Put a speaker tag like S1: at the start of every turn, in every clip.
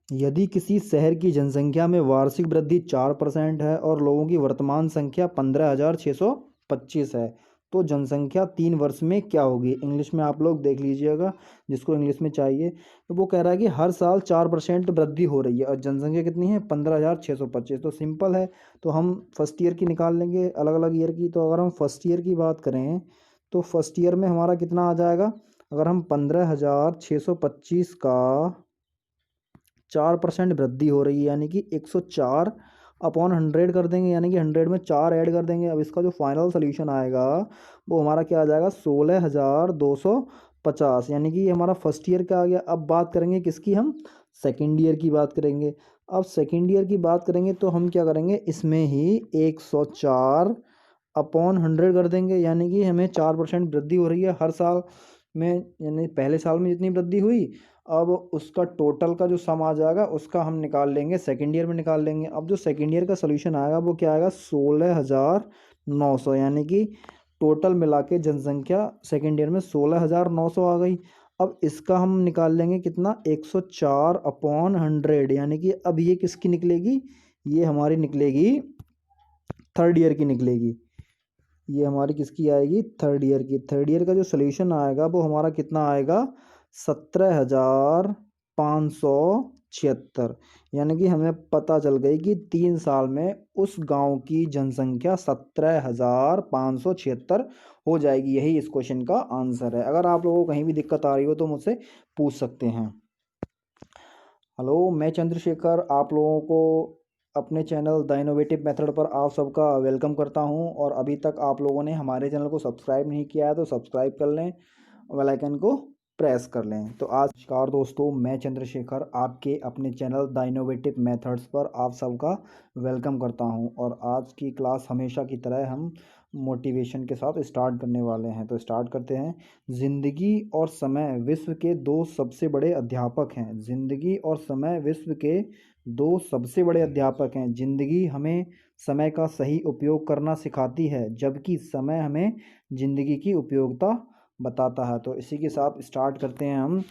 S1: यदि किसी शहर की जनसंख्या में वार्षिक वृद्धि 4% है और लोगों की वर्तमान संख्या 15,625 है, तो जनसंख्या 3 वर्ष में क्या होगी? इंग्लिश में आप लोग देख लीजिएगा, जिसको इंग्लिश में चाहिए। तो वो कह रहा है कि हर साल 4% वृद्धि हो रही है और जनसंख्या कितनी है? 15,625। तो सिंपल है, तो हम फर्स्ट ईयर की निकाल लेंगे, अलग अलग ईयर की। तो अगर हम फर्स्ट ईयर की बात करें तो फर्स्ट ईयर में हमारा कितना आ जाएगा? अगर हम 15,625 का 4% वृद्धि हो रही है, यानी कि 104 अपॉन 100 कर देंगे, यानी कि 100 में 4 ऐड कर देंगे। अब इसका जो फाइनल सोल्यूशन आएगा वो हमारा क्या आ जाएगा? 16,250, यानी कि ये हमारा फर्स्ट ईयर का आ गया। अब बात करेंगे किसकी? हम सेकेंड ईयर की बात करेंगे। अब सेकेंड ईयर की बात करेंगे तो हम क्या करेंगे? इसमें ही 104 अपॉन 100 कर देंगे, यानी कि हमें 4% वृद्धि हो रही है हर साल में, यानी पहले साल में जितनी वृद्धि हुई, अब उसका टोटल का जो सम आ जाएगा उसका हम निकाल लेंगे, सेकेंड ईयर में निकाल लेंगे। अब जो सेकेंड ईयर का सोल्यूशन आएगा वो क्या आएगा? 16,900, यानी कि टोटल मिला के जनसंख्या सेकेंड ईयर में 16,900 आ गई। अब इसका हम निकाल लेंगे कितना? 104 अपॉन 100, यानी कि अब ये किसकी निकलेगी? ये हमारी निकलेगी थर्ड ईयर की निकलेगी। ये हमारी किसकी आएगी? थर्ड ईयर की। थर्ड ईयर का जो सोल्यूशन आएगा वो हमारा कितना आएगा? 17,576, यानी कि हमें पता चल गई कि 3 साल में उस गांव की जनसंख्या 17,576 हो जाएगी। यही इस क्वेश्चन का आंसर है। अगर आप लोगों को कहीं भी दिक्कत आ रही हो तो मुझसे पूछ सकते हैं। हेलो, मैं चंद्रशेखर आप लोगों को अपने चैनल द इनोवेटिव मेथड पर आप सबका वेलकम करता हूं। और अभी तक आप लोगों ने हमारे चैनल को सब्सक्राइब नहीं किया है तो सब्सक्राइब कर लें, बेल आइकन को प्रेस कर लें। तो आज नमस्कार दोस्तों, मैं चंद्रशेखर आपके अपने चैनल द इनोवेटिव मेथड्स पर आप सबका वेलकम करता हूं। और आज की क्लास हमेशा की तरह हम मोटिवेशन के साथ स्टार्ट करने वाले हैं। तो स्टार्ट करते हैं। जिंदगी और समय विश्व के दो सबसे बड़े अध्यापक हैं। जिंदगी और समय विश्व के दो सबसे बड़े अध्यापक हैं। जिंदगी हमें समय का सही उपयोग करना सिखाती है, जबकि समय हमें जिंदगी की उपयोगिता बताता है। तो इसी के साथ स्टार्ट करते हैं हम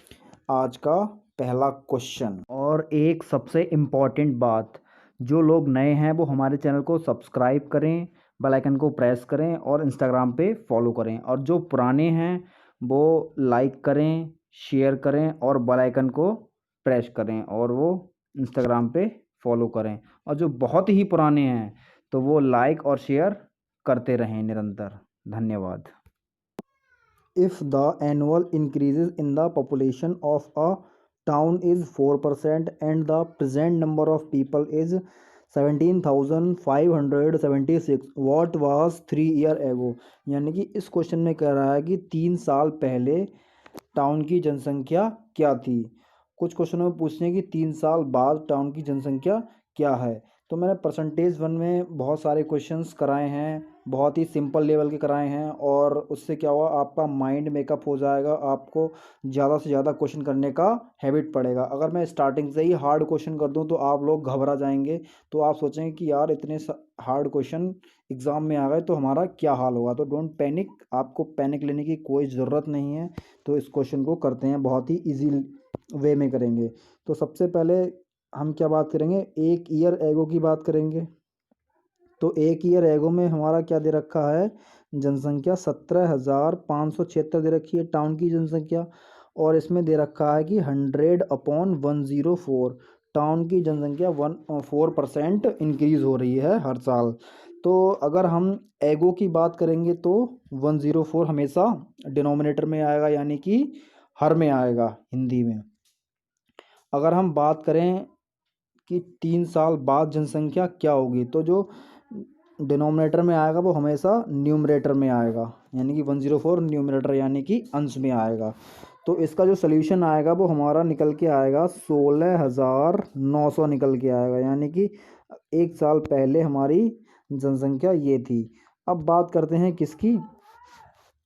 S1: आज का पहला क्वेश्चन। और एक सबसे इम्पॉर्टेंट बात, जो लोग नए हैं वो हमारे चैनल को सब्सक्राइब करें, बेल आइकन को प्रेस करें और इंस्टाग्राम पे फॉलो करें। और जो पुराने हैं वो लाइक करें, शेयर करें और बेल आइकन को प्रेस करें और वो इंस्टाग्राम पे फॉलो करें। और जो बहुत ही पुराने हैं तो वो लाइक और शेयर करते रहें निरंतर। धन्यवाद। If the annual increases in the population of a town is 4% and the present number of people is 17,576, what was 3 year ago? यानी कि इस क्वेश्चन में कह रहा है कि 3 साल पहले टाउन की जनसंख्या क्या थी। कुछ क्वेश्चनों में पूछते हैं कि 3 साल बाद टाउन की जनसंख्या क्या है। तो मैंने परसेंटेज वन में बहुत सारे क्वेश्चंस कराए हैं, बहुत ही सिंपल लेवल के कराए हैं, और उससे क्या हुआ, आपका माइंड मेकअप हो जाएगा, आपको ज़्यादा से ज़्यादा क्वेश्चन करने का हैबिट पड़ेगा। अगर मैं स्टार्टिंग से ही हार्ड क्वेश्चन कर दूं तो आप लोग घबरा जाएंगे, तो आप सोचेंगे कि यार इतने हार्ड क्वेश्चन एग्ज़ाम में आ गए तो हमारा क्या हाल होगा। तो डोंट पैनिक, आपको पैनिक लेने की कोई ज़रूरत नहीं है। तो इस क्वेश्चन को करते हैं, बहुत ही ईजी वे में करेंगे। तो सबसे पहले हम क्या बात करेंगे? एक ईयर एगो की बात करेंगे। तो एक ईयर एगो में हमारा क्या दे रखा है? जनसंख्या 17,576 दे रखी है, टाउन की जनसंख्या। और इसमें दे रखा है कि 100/104, टाउन की जनसंख्या 4% इंक्रीज हो रही है हर साल। तो अगर हम एगो की बात करेंगे तो 104 हमेशा डिनोमिनेटर में आएगा, यानी कि हर में आएगा हिंदी में। अगर हम बात करें कि 3 साल बाद जनसंख्या क्या होगी, तो जो डिनोमिनेटर में आएगा वो हमेशा न्यूमरेटर में आएगा, यानी कि 104 न्यूमरेटर यानी कि अंश में आएगा। तो इसका जो सल्यूशन आएगा वो हमारा निकल के आएगा 16,900 निकल के आएगा, यानी कि 1 साल पहले हमारी जनसंख्या ये थी। अब बात करते हैं किसकी?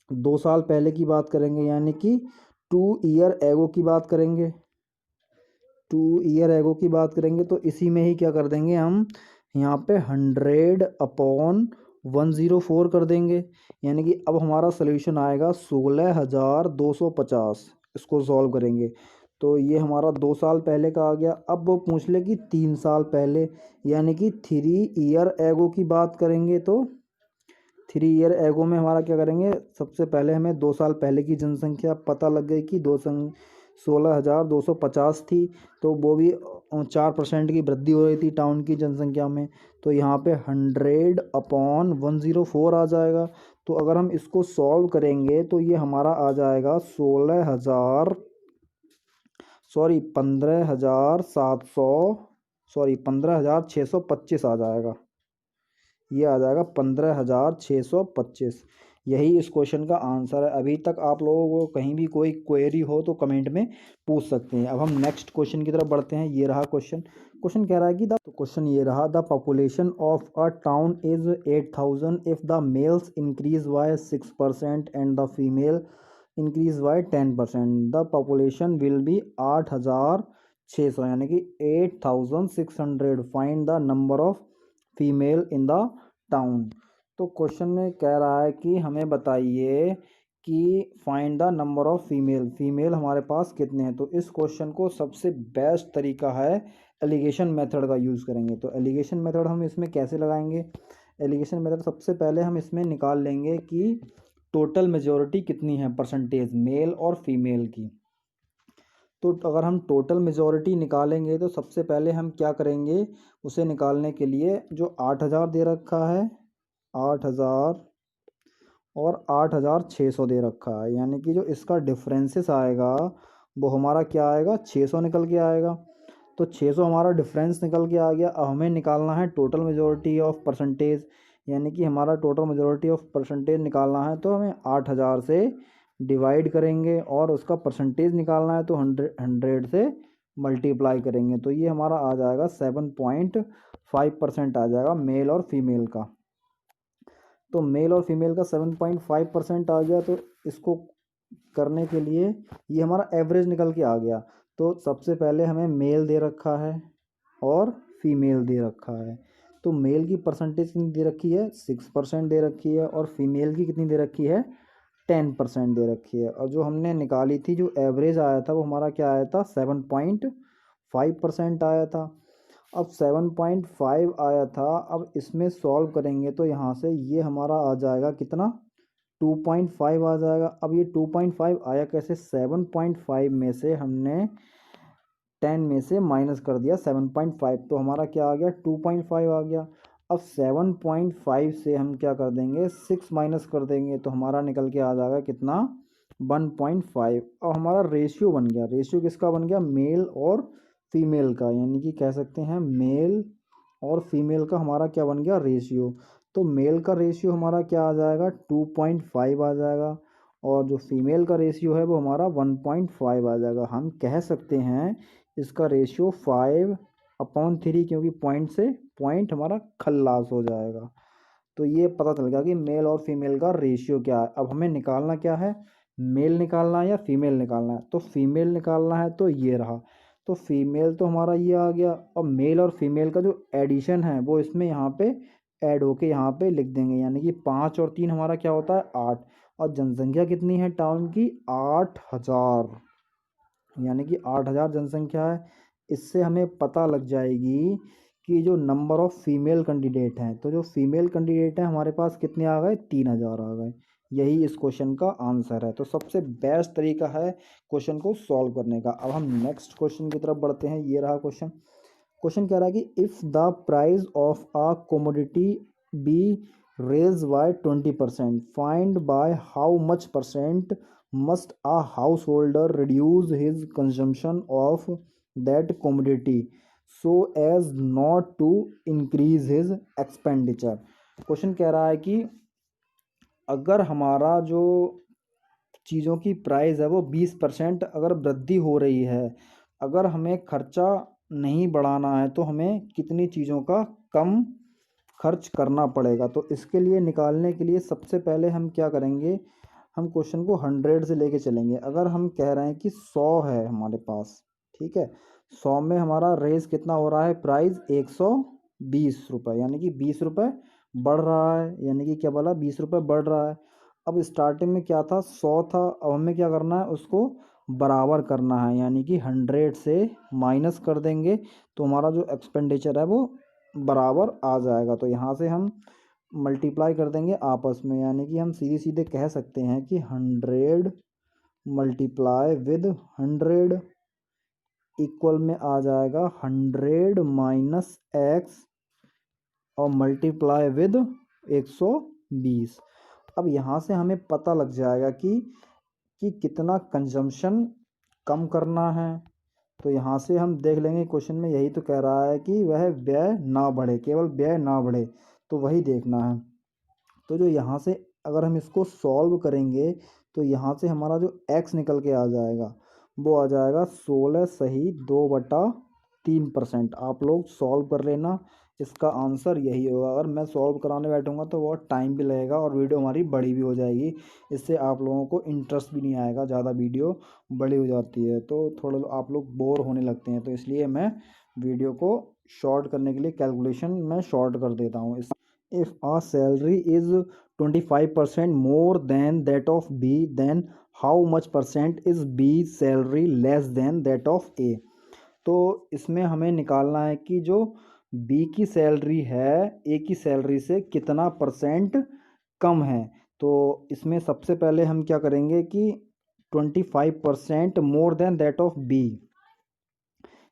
S1: 2 साल पहले की बात करेंगे, यानी कि 2 ईयर एगो की बात करेंगे। 2 ईयर एगो की बात करेंगे तो इसी में ही क्या कर देंगे हम, यहाँ पे 100/104 कर देंगे, यानी कि अब हमारा सोल्यूशन आएगा 16,250। इसको सॉल्व करेंगे तो ये हमारा 2 साल पहले का आ गया। अब वो पूछ ले कि 3 साल पहले, यानी कि 3 ईयर एगो की बात करेंगे। तो 3 ईयर एगो में हमारा क्या करेंगे, सबसे पहले हमें 2 साल पहले की जनसंख्या पता लग गई कि 16,250 थी। तो वो भी 4% की वृद्धि हो रही थी टाउन की जनसंख्या में। तो यहाँ पे 100/104 आ जाएगा। तो अगर हम इसको सॉल्व करेंगे तो ये हमारा आ जाएगा 15,625 आ जाएगा। ये आ जाएगा 15,625। यही इस क्वेश्चन का आंसर है। अभी तक आप लोगों को कहीं भी कोई क्वेरी हो तो कमेंट में पूछ सकते हैं। अब हम नेक्स्ट क्वेश्चन की तरफ बढ़ते हैं। ये रहा क्वेश्चन। क्वेश्चन कह रहा है कि क्वेश्चन ये रहा, the population of a town is 8,000 if the mails increase by 6% and the female increase by 10%। The population will be 8,600, यानी कि 8,600। Find the number of female in the town. तो question में कह रहा है कि हमें बताइए कि find the number of female हमारे पास कितने हैं। तो इस क्वेश्चन को सबसे बेस्ट तरीका है एलिगेशन मेथड का यूज़ करेंगे। तो एलिगेशन मेथड हम इसमें कैसे लगाएंगे। एलिगेशन मेथड सबसे पहले हम इसमें निकाल लेंगे कि टोटल मेजॉरिटी कितनी है, परसेंटेज मेल और फीमेल की। तो अगर हम टोटल मेजॉरिटी निकालेंगे तो सबसे पहले हम क्या करेंगे, उसे निकालने के लिए जो 8,000 दे रखा है, 8,000 और 8,600 दे रखा है, यानी कि जो इसका डिफरेंसेस आएगा वो हमारा क्या आएगा, 600 निकल के आएगा। तो 600 हमारा डिफरेंस निकल के आ गया। अब हमें निकालना है टोटल मेजॉरिटी ऑफ परसेंटेज, यानी कि हमारा टोटल मेजॉरिटी ऑफ परसेंटेज निकालना है। तो हमें 8,000 से डिवाइड करेंगे और उसका परसेंटेज निकालना है तो 100 से मल्टीप्लाई करेंगे। तो ये हमारा आ जाएगा 7.5% आ जाएगा मेल और फीमेल का। तो मेल और फीमेल का 7.5% आ गया। तो इसको करने के लिए ये हमारा एवरेज निकल के आ गया। तो सबसे पहले हमें मेल दे रखा है और फीमेल दे रखा है। तो मेल की परसेंटेज कितनी दे रखी है, 6% दे रखी है, और फीमेल की कितनी दे रखी है, 10% दे रखी है। और जो हमने निकाली थी, जो एवरेज आया था वो हमारा क्या आया था, 7.5% आया था। अब 7.5 आया था। अब इसमें सॉल्व करेंगे तो यहाँ से ये हमारा आ जाएगा कितना, 2.5 आ जाएगा। अब ये 2.5 आया कैसे, 7.5 में से हमने 10 में से माइनस कर दिया 7.5, तो हमारा क्या आ गया, 2.5 आ गया। अब 7.5 से हम क्या कर देंगे, 6 माइनस कर देंगे तो हमारा निकल के आ जाएगा कितना, 1.5। अब हमारा रेशियो बन गया। रेशियो किसका बन गया, मेल और फीमेल का, यानी कि कह सकते हैं मेल और फीमेल का हमारा क्या बन गया, रेशियो। तो मेल का रेशियो हमारा क्या आ जाएगा, 2.5 आ जाएगा, और जो फीमेल का रेशियो है वो हमारा 1.5 आ जाएगा। हम कह सकते हैं इसका रेशियो 5/3, क्योंकि पॉइंट हमारा खल्लास हो जाएगा। तो ये पता चल गया कि मेल और फीमेल का रेशियो क्या है। अब हमें निकालना क्या है, मेल निकालना है या फीमेल निकालना है। तो फीमेल निकालना है तो ये रहा। तो फीमेल तो हमारा ये आ गया। अब मेल और फीमेल का जो एडिशन है वो इसमें यहाँ पे ऐड होके यहाँ पे लिख देंगे, यानी कि 5 और 3 हमारा क्या होता है, 8। और जनसंख्या कितनी है टाउन की, 8,000, यानी कि 8,000 जनसंख्या है। इससे हमें पता लग जाएगी कि जो नंबर ऑफ फीमेल कैंडिडेट हैं, तो जो फीमेल कैंडिडेट हैं हमारे पास कितने आ गए, 3,000 आ गए। यही इस क्वेश्चन का आंसर है। तो सबसे बेस्ट तरीका है क्वेश्चन को सॉल्व करने का। अब हम नेक्स्ट क्वेश्चन की तरफ बढ़ते हैं। ये रहा क्वेश्चन। क्वेश्चन कह रहा है कि if the price of a commodity be raise by 20%, find by how much percent must a householder reduce his consumption of that commodity so as not to increase his expenditure। Question कह रहा है कि अगर हमारा जो चीज़ों की price है वो 20% अगर वृद्धि हो रही है, अगर हमें खर्चा नहीं बढ़ाना है तो हमें कितनी चीज़ों का कम खर्च करना पड़ेगा। तो इसके लिए निकालने के लिए सबसे पहले हम क्या करेंगे, हम क्वेश्चन को 100 से लेके चलेंगे। अगर हम कह रहे हैं कि 100 है हमारे पास, ठीक है, 100 में हमारा रेस कितना हो रहा है, प्राइस 120 रुपये, यानी कि 20 रुपये बढ़ रहा है, यानी कि क्या बोला, 20 रुपये बढ़ रहा है। अब स्टार्टिंग में क्या था, 100 था। अब हमें क्या करना है, उसको बराबर करना है, यानी कि 100 से माइनस कर देंगे तो हमारा जो एक्सपेंडिचर है वो बराबर आ जाएगा। तो यहाँ से हम मल्टीप्लाई कर देंगे आपस में, यानी कि हम सीधे सीधे कह सकते हैं कि 100 मल्टीप्लाई विद 100 इक्वल में आ जाएगा 100 माइनस एक्स और मल्टीप्लाई विद 120। अब यहाँ से हमें पता लग जाएगा कि कितना कंजम्पशन कम करना है। तो यहाँ से हम देख लेंगे, क्वेश्चन में यही तो कह रहा है कि वह व्यय ना बढ़े, केवल व्यय ना बढ़े, तो वही देखना है। तो जो यहाँ से अगर हम इसको सॉल्व करेंगे तो यहाँ से हमारा जो x निकल के आ जाएगा वो आ जाएगा 16 सही 2/3%। आप लोग सॉल्व कर लेना, इसका आंसर यही होगा। अगर मैं सॉल्व कराने बैठूंगा तो बहुत टाइम भी लगेगा और वीडियो हमारी बड़ी भी हो जाएगी, इससे आप लोगों को इंटरेस्ट भी नहीं आएगा। ज़्यादा वीडियो बड़ी हो जाती है तो थोड़ा आप लोग बोर होने लगते हैं, तो इसलिए मैं वीडियो को शॉर्ट करने के लिए कैलकुलेशन मैं शॉर्ट कर देता हूँ। If a salary is 25% more than that of B, then how much percent is B salary less than that of A? तो इसमें हमें निकालना है कि जो B की सैलरी है A की सैलरी से कितना परसेंट कम है। तो इसमें सबसे पहले हम क्या करेंगे कि 25% मोर देन दैट ऑफ B,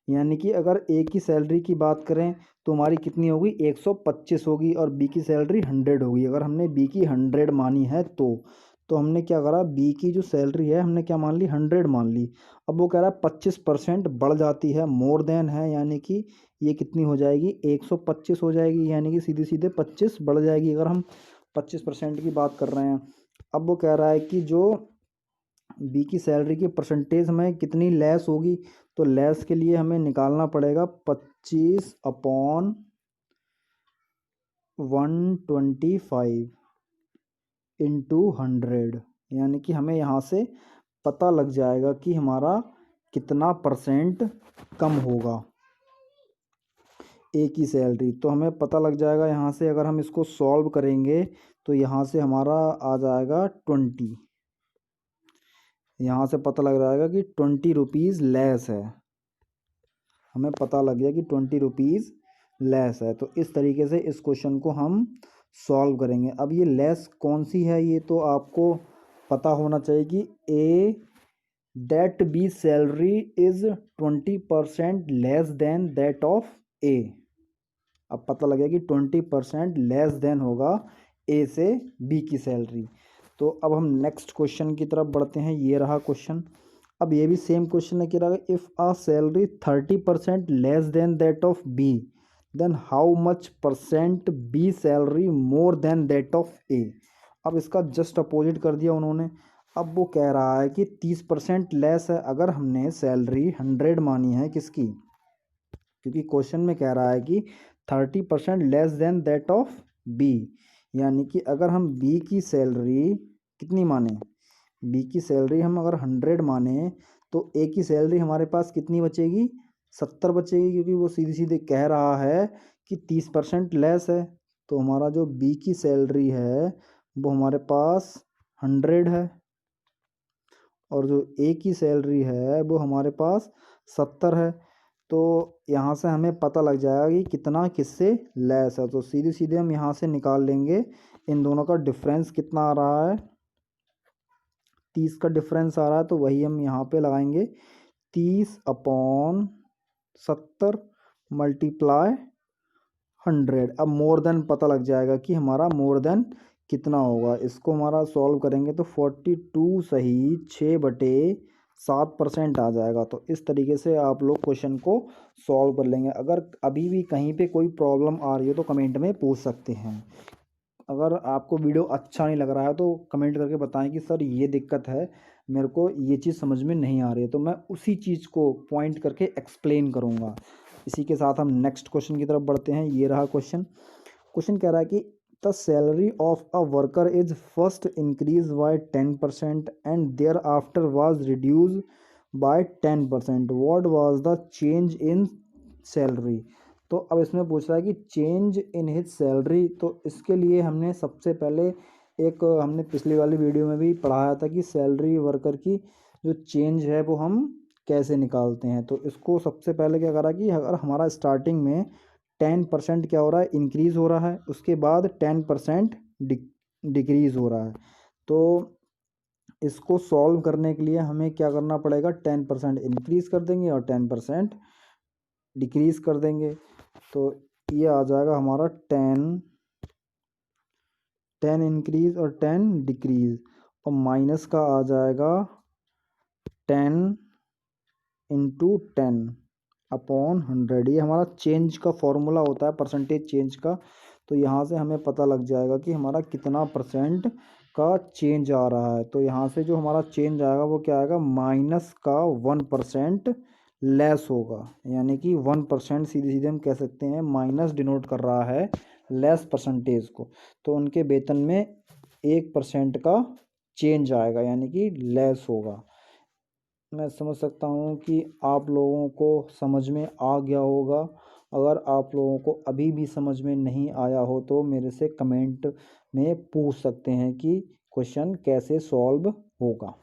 S1: यानी कि अगर ए की सैलरी की बात करें तो हमारी कितनी होगी 125 होगी और बी की सैलरी 100 होगी। अगर हमने बी की 100 मानी है तो हमने क्या करा, बी की जो सैलरी है हमने क्या मान ली 100 मान ली। अब वो कह रहा है 25% बढ़ जाती है, मोर देन है, यानी कि ये कितनी हो जाएगी 125 हो जाएगी, यानी कि सीधे सीधे 25 बढ़ जाएगी अगर हम 25% की बात कर रहे हैं। अब वो कह रहा है कि जो बी की सैलरी की परसेंटेज में कितनी लेस होगी, तो लेस के लिए हमें निकालना पड़ेगा 25/125 इंटू 100, यानी कि हमें यहाँ से पता लग जाएगा कि हमारा कितना परसेंट कम होगा ए की सैलरी। तो हमें पता लग जाएगा यहाँ से, अगर हम इसको सॉल्व करेंगे तो यहाँ से हमारा आ जाएगा 20। यहाँ से पता लग जाएगा कि 20 रुपीज़ लेस है, हमें पता लग गया कि 20 रुपीज़ लेस है। तो इस तरीके से इस क्वेश्चन को हम सॉल्व करेंगे। अब ये लेस कौन सी है ये तो आपको पता होना चाहिए कि A that B salary is 20% less than that of A. अब पता लगे कि 20% लेस देन होगा ए से बी की सैलरी। तो अब हम नेक्स्ट क्वेश्चन की तरफ बढ़ते हैं। ये रहा क्वेश्चन। अब ये भी सेम क्वेश्चन है कि if A salary 30% less than that of B, then how much percent B salary more than that of A. अब इसका जस्ट अपोजिट कर दिया उन्होंने। अब वो कह रहा है कि 30% लेस है। अगर हमने सैलरी 100 मानी है किसकी, क्योंकि क्वेश्चन में कह रहा है कि 30% less than that of b, यानी कि अगर हम बी की सैलरी कितनी माने, बी की सैलरी हम अगर 100 माने तो ए की सैलरी हमारे पास कितनी बचेगी 70 बचेगी, क्योंकि वो सीधी सीधे कह रहा है कि 30% लेस है। तो हमारा जो बी की सैलरी है वो हमारे पास 100 है और जो ए की सैलरी है वो हमारे पास 70 है। तो यहाँ से हमें पता लग जाएगा कि कितना किससे लेस है। तो सीधे सीधे हम यहाँ से निकाल लेंगे इन दोनों का डिफरेंस कितना आ रहा है, 30 का डिफरेंस आ रहा है। तो वही हम यहाँ पे लगाएंगे 30/70 मल्टीप्लाई 100। अब मोर देन पता लग जाएगा कि हमारा मोर देन कितना होगा। इसको हमारा सॉल्व करेंगे तो 42 सही 6/7% आ जाएगा। तो इस तरीके से आप लोग क्वेश्चन को सॉल्व कर लेंगे। अगर अभी भी कहीं पे कोई प्रॉब्लम आ रही है तो कमेंट में पूछ सकते हैं। अगर आपको वीडियो अच्छा नहीं लग रहा है तो कमेंट करके बताएं कि सर ये दिक्कत है, मेरे को ये चीज़ समझ में नहीं आ रही है, तो मैं उसी चीज़ को पॉइंट करके एक्सप्लेन करूँगा। इसी के साथ हम नेक्स्ट क्वेश्चन की तरफ बढ़ते हैं। ये रहा क्वेश्चन। क्वेश्चन कह रहा है कि the salary of a worker is first increase by 10% and thereafter was reduce by 10%, what was the change in salary. तो अब इसमें पूछ रहा है कि चेंज इन हिज सैलरी। तो इसके लिए हमने सबसे पहले हमने पिछली वाली वीडियो में भी पढ़ाया था कि सैलरी वर्कर की जो चेंज है वो हम कैसे निकालते हैं। तो इसको सबसे पहले क्या करा कि अगर हमारा स्टार्टिंग में 10% क्या हो रहा है, इंक्रीज़ हो रहा है, उसके बाद 10% डिक्रीज़ हो रहा है। तो इसको सॉल्व करने के लिए हमें क्या करना पड़ेगा, 10% इंक्रीज़ कर देंगे और 10% डिक्रीज़ कर देंगे। तो ये आ जाएगा हमारा 10 इंक्रीज़ और 10 डिक्रीज़, और माइनस का आ जाएगा 10 इंटू 10 अपॉन 100। ये हमारा चेंज का फॉर्मूला होता है, परसेंटेज चेंज का। तो यहाँ से हमें पता लग जाएगा कि हमारा कितना परसेंट का चेंज आ रहा है। तो यहाँ से जो हमारा चेंज आएगा वो क्या आएगा, माइनस का 1% लेस होगा, यानी कि 1% सीधे सीधे हम कह सकते हैं माइनस डिनोट कर रहा है लेस परसेंटेज को। तो उनके वेतन में 1% का चेंज आएगा, यानी कि लेस होगा। मैं समझ सकता हूँ कि आप लोगों को समझ में आ गया होगा। अगर आप लोगों को अभी भी समझ में नहीं आया हो तो मेरे से कमेंट में पूछ सकते हैं कि क्वेश्चन कैसे सॉल्व होगा।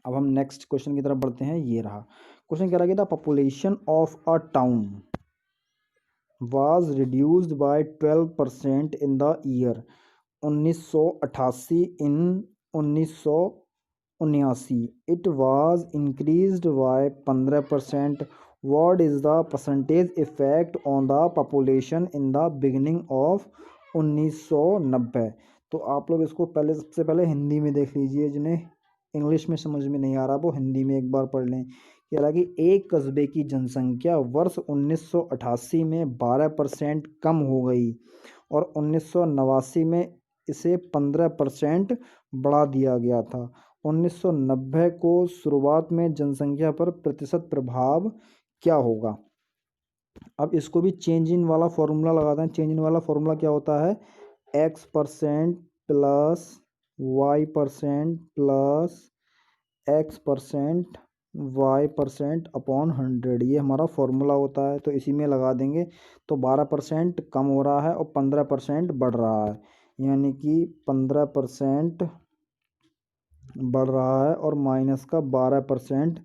S1: अब हम नेक्स्ट क्वेश्चन की तरफ बढ़ते हैं। ये रहा क्वेश्चन, कह रहा है the population of a town was reduced by 12% in the year 1988 in 1979 it was increased by 15%। What is the percentage effect on the population in the beginning of 1990। तो आप लोग इसको पहले, सबसे पहले हिंदी में देख लीजिए, जिन्हें इंग्लिश में समझ में नहीं आ रहा वो हिंदी में एक बार पढ़ लें। कह रहा कि एक कस्बे की जनसंख्या वर्ष 1988 में 12% कम हो गई और 1989 में इसे 15% बढ़ा दिया गया था। 1990 को शुरुआत में जनसंख्या पर प्रतिशत प्रभाव क्या होगा। अब इसको भी चेंज इन वाला फॉर्मूला लगाते हैं। चेंज इन वाला फॉर्मूला क्या होता है, x% plus y% plus x% y% upon 100, ये हमारा फॉर्मूला होता है। तो इसी में लगा देंगे। तो 12% कम हो रहा है और 15% बढ़ रहा है, यानी कि 15% बढ़ रहा है और माइनस का 12%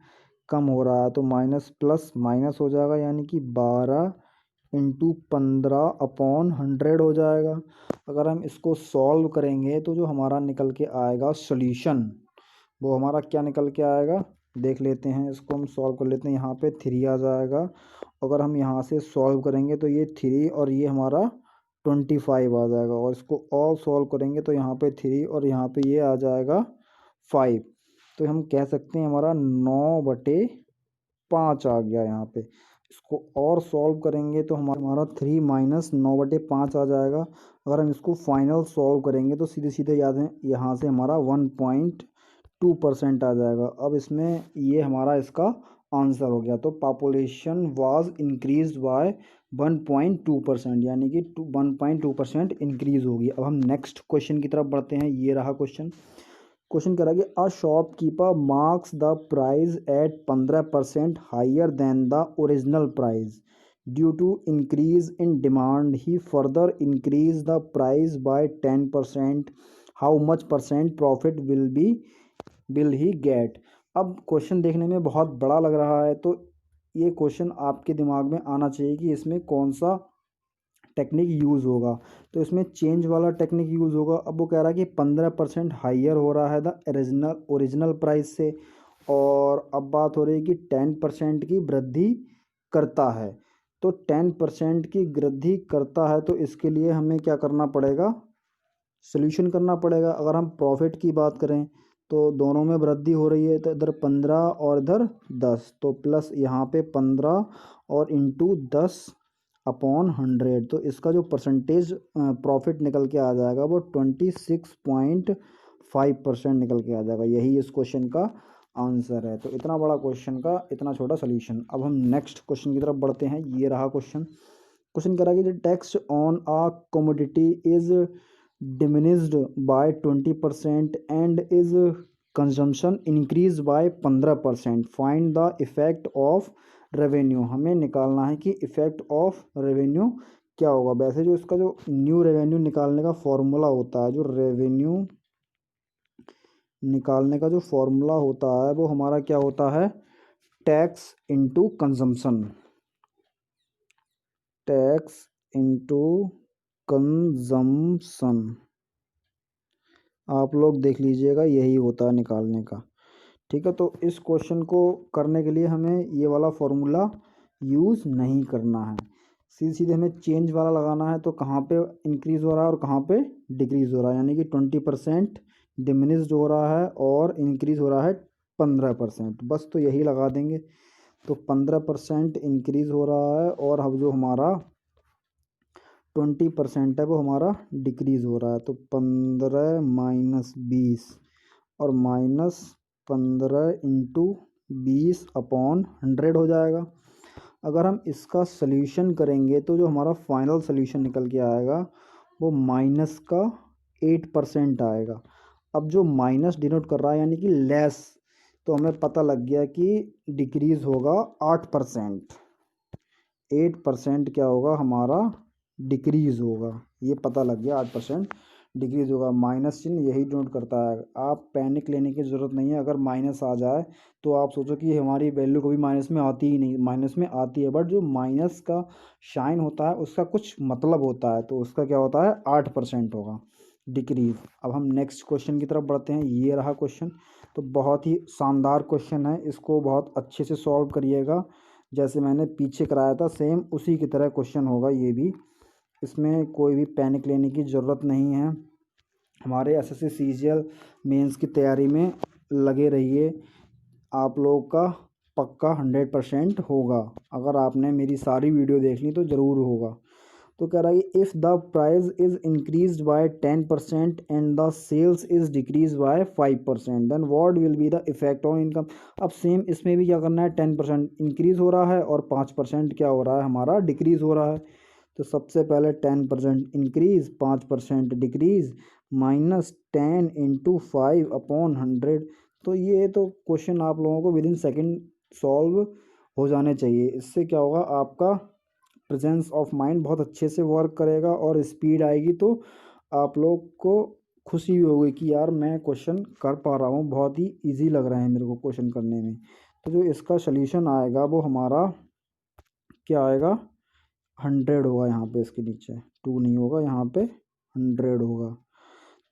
S1: कम हो रहा है। तो माइनस प्लस माइनस हो जाएगा, यानी कि 12 इंटू 15 अपॉन 100 हो जाएगा। अगर हम इसको सॉल्व करेंगे तो जो हमारा निकल के आएगा सॉल्यूशन, वो हमारा क्या निकल के आएगा, देख लेते हैं। इसको हम सॉल्व कर लेते हैं। यहाँ पे 3 आ जाएगा। अगर हम यहाँ से सॉल्व करेंगे तो ये 3 और ये हमारा 25 आ जाएगा। और इसको और सॉल्व करेंगे तो यहाँ पे 3 और यहाँ पे ये आ जाएगा 5। तो हम कह सकते हैं हमारा 9/5 आ गया यहाँ पे। इसको और सॉल्व करेंगे तो हमारा 3 माइनस 9/5 आ जाएगा। अगर हम इसको फाइनल सॉल्व करेंगे तो सीधे सीधे याद है, यहाँ से हमारा 1.2% आ जाएगा। अब इसमें ये हमारा इसका आंसर हो गया। तो पॉपुलेशन वाज इंक्रीज बाय 1.2%, यानी कि 1.2% इंक्रीज होगी। अब हम नेक्स्ट क्वेश्चन की तरफ बढ़ते हैं। ये रहा क्वेश्चन। क्वेश्चन कह रहा है कि a shopkeeper marks the price at 15% higher than the original price due to increase in demand. He further increase the price by 10%। How much percent profit will he get. अब question देखने में बहुत बड़ा लग रहा है, तो ये क्वेश्चन आपके दिमाग में आना चाहिए कि इसमें कौन सा टेक्निक यूज़ होगा। तो इसमें चेंज वाला टेक्निक यूज़ होगा। अब वो कह रहा है कि 15% हाइयर हो रहा है द ओरिजिनल प्राइस से, और अब बात हो रही है कि 10% की वृद्धि करता है। तो 10% की वृद्धि करता है, तो इसके लिए हमें क्या करना पड़ेगा, सोल्यूशन करना पड़ेगा। अगर हम प्रॉफिट की बात करें तो दोनों में वृद्धि हो रही है, तो इधर 15 और इधर 10, तो प्लस यहाँ पे 15 और इंटू 10 अपॉन 100। तो इसका जो परसेंटेज प्रॉफिट निकल के आ जाएगा वो 26.5% निकल के आ जाएगा। यही इस क्वेश्चन का आंसर है। तो इतना बड़ा क्वेश्चन का इतना छोटा सोल्यूशन। अब हम नेक्स्ट क्वेश्चन की तरफ बढ़ते हैं। ये रहा क्वेश्चन। क्वेश्चन कह रहा है कि tax on a commodity is diminished by 20% and is consumption increased by 15%. Find the effect of revenue। हमें निकालना है कि इफेक्ट ऑफ रेवेन्यू क्या होगा। वैसे जो इसका जो न्यू रेवेन्यू निकालने का फॉर्मूला होता है, जो रेवेन्यू निकालने का जो फॉर्मूला होता है वो हमारा क्या होता है, tax into consumption, tax into consumption. आप लोग देख लीजिएगा, यही होता है निकालने का। ठीक है, तो इस क्वेश्चन को करने के लिए हमें ये वाला फॉर्मूला यूज़ नहीं करना है, सीधे सीधे हमें चेंज वाला लगाना है। तो कहाँ पे इंक्रीज़ हो रहा है और कहाँ पे डिक्रीज़ हो रहा है, यानी कि 20% डिमिनिश्ड हो रहा है और इंक्रीज़ हो रहा है 15%, बस तो यही लगा देंगे। तो 15% इंक्रीज़ हो रहा है और अब जो हमारा 20% है वो हमारा डिक्रीज़ हो रहा है। तो 15 माइनस 20 और माइनस 15 इंटू 20 अपॉन 100 हो जाएगा। अगर हम इसका सल्यूशन करेंगे तो जो हमारा फाइनल सल्यूशन निकल के आएगा वो माइनस का 8% आएगा। अब जो माइनस डिनोट कर रहा है यानी कि लेस, तो हमें पता लग गया कि डिक्रीज़ होगा 8%। 8% क्या होगा हमारा, डिक्रीज़ होगा। ये पता लग गया 8% डिक्रीज़ होगा। माइनस चिन्ह यही डिनोट करता है। आप पैनिक लेने की ज़रूरत नहीं है, अगर माइनस आ जाए तो आप सोचो कि हमारी वैल्यू कभी माइनस में आती ही नहीं, माइनस में आती है, बट जो माइनस का शाइन होता है उसका कुछ मतलब होता है, तो उसका क्या होता है 8% होगा डिक्रीज़। अब हम नेक्स्ट क्वेश्चन की तरफ बढ़ते हैं। ये रहा क्वेश्चन, तो बहुत ही शानदार क्वेश्चन है, इसको बहुत अच्छे से सॉल्व करिएगा। जैसे मैंने पीछे कराया था सेम उसी की तरह क्वेश्चन होगा ये भी, इसमें कोई भी पैनिक लेने की ज़रूरत नहीं है। हमारे एसएससी सीजीएल मेंस की तैयारी में लगे रहिए, आप लोगों का पक्का 100% होगा। अगर आपने मेरी सारी वीडियो देख ली तो ज़रूर होगा। तो कह रहा है कि if the price is increase by 10% and the sales is decrease by 5%, then what will be the effect on income. अब सेम इसमें भी क्या करना है, 10% इंक्रीज़ हो रहा है और 5% क्या हो रहा है हमारा डिक्रीज़ हो रहा है। तो सबसे पहले 10% increase, 5% decrease, minus 10 into 5 upon 100। तो ये तो क्वेश्चन आप लोगों को विद इन सेकेंड सॉल्व हो जाने चाहिए। इससे क्या होगा, आपका प्रेजेंस ऑफ माइंड बहुत अच्छे से वर्क करेगा और स्पीड आएगी, तो आप लोग को खुशी होगी कि यार मैं क्वेश्चन कर पा रहा हूँ, बहुत ही इजी लग रहा है मेरे को क्वेश्चन करने में। तो जो इसका सल्यूशन आएगा वो हमारा क्या आएगा, 100 होगा। यहाँ पे इसके नीचे 2 नहीं होगा, यहाँ पे 100 होगा।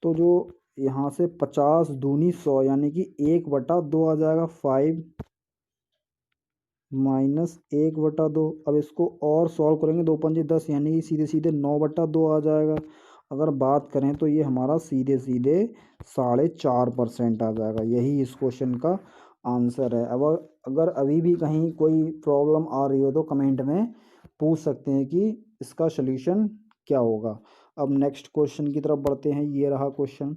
S1: तो जो यहाँ से 50 दूनी 100 यानी कि 1/2 आ जाएगा, 5 माइनस 1/2। अब इसको और सॉल्व करेंगे, 2 पंजे 10 यानी कि सीधे सीधे 9/2 आ जाएगा। अगर बात करें तो ये हमारा सीधे सीधे 4.5% आ जाएगा। यही इस क्वेश्चन का आंसर है। अब अगर अभी भी कहीं कोई प्रॉब्लम आ रही हो तो कमेंट में पूछ सकते हैं कि इसका सल्यूशन क्या होगा। अब नेक्स्ट क्वेश्चन की तरफ बढ़ते हैं। ये रहा क्वेश्चन।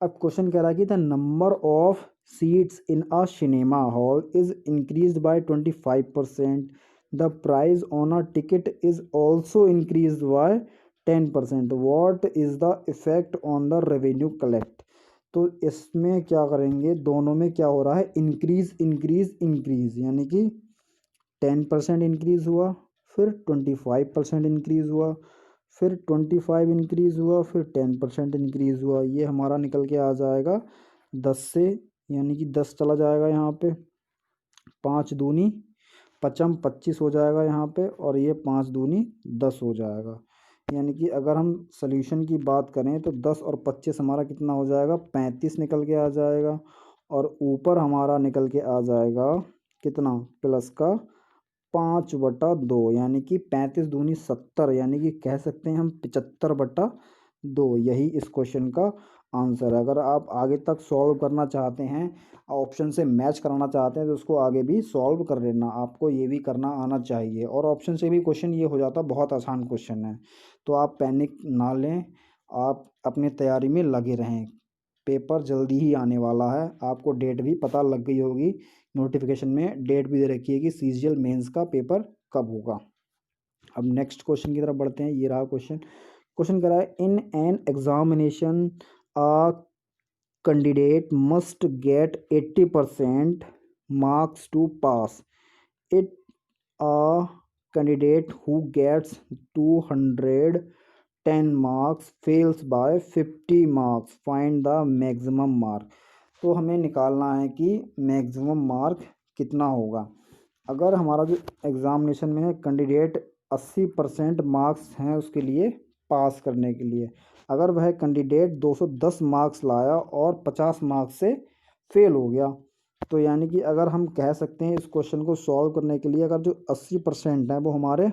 S1: अब क्वेश्चन कह रहा है कि the number of seats in a cinema hall is increased by 25%. The price on a ticket is also increased by 10%. What is the effect on the revenue collect? तो इसमें क्या करेंगे, दोनों में क्या हो रहा है, इंक्रीज इंक्रीज इंक्रीज, यानी कि 10% इंक्रीज हुआ, फिर 25% इंक्रीज हुआ, फिर 25 इंक्रीज हुआ, फिर 10% इंक्रीज हुआ। ये हमारा निकल के आ जाएगा 10 से, यानी कि 10 चला जाएगा यहाँ पे, 5 दूनी 55, 25 हो जाएगा यहाँ पे, और ये 5 दूनी 10 हो जाएगा। यानी कि अगर हम सॉल्यूशन की बात करें तो 10 और 25 हमारा कितना हो जाएगा, 35 निकल के आ जाएगा। और ऊपर हमारा निकल के आ जाएगा कितना, प्लस का 5/2, यानी कि 35 दूनी 70, यानी कि कह सकते हैं हम 75/2। यही इस क्वेश्चन का आंसर है। अगर आप आगे तक सॉल्व करना चाहते हैं, ऑप्शन से मैच कराना चाहते हैं, तो उसको आगे भी सॉल्व कर लेना, आपको ये भी करना आना चाहिए। और ऑप्शन से भी क्वेश्चन ये हो जाता, बहुत आसान क्वेश्चन है। तो आप पैनिक ना लें, आप अपनी तैयारी में लगे रहें। पेपर जल्दी ही आने वाला है, आपको डेट भी पता लग गई होगी, नोटिफिकेशन में डेट भी दे रखी है कि सीजीएल मेंस का पेपर कब होगा। अब नेक्स्ट क्वेश्चन की तरफ बढ़ते हैं। ये रहा क्वेश्चन। क्वेश्चन कह रहा है, in an examination a candidate must get 80% marks to pass it. A candidate who gets 210 marks fails by 50 marks, find the maximum mark। तो हमें निकालना है कि मैक्सिमम मार्क कितना होगा। अगर हमारा जो एग्ज़ामिनेशन में है कैंडिडेट 80% मार्क्स हैं उसके लिए पास करने के लिए, अगर वह कैंडिडेट 210 मार्क्स लाया और 50 मार्क्स से फेल हो गया, तो यानी कि अगर हम कह सकते हैं इस क्वेश्चन को सॉल्व करने के लिए, अगर जो 80% हैं वो हमारे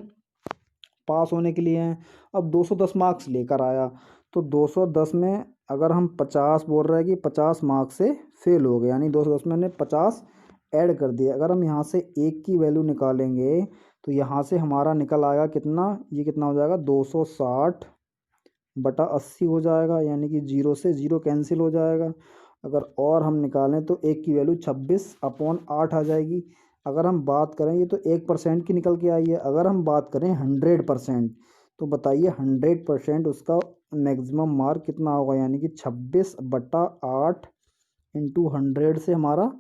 S1: पास होने के लिए हैं। अब 210 मार्क्स लेकर आया, तो 210 में अगर हम 50 बोल रहे हैं कि 50 मार्क्स से फेल हो गए, यानी 210 में हमने 50 ऐड कर दिया। अगर हम यहाँ से एक की वैल्यू निकालेंगे तो यहाँ से हमारा निकल आएगा कितना, ये कितना हो जाएगा 260 बटा 80 हो जाएगा, यानी कि 0 से 0 कैंसिल हो जाएगा। अगर और हम निकालें तो एक की वैल्यू 26/8 आ जाएगी। अगर हम बात करें, ये तो 1% की निकल के आई है, अगर हम बात करें 100%, तो बताइए 100% उसका मैक्सिमम मार्क कितना होगा, यानी कि 26/8 इंटू 100 से हमारा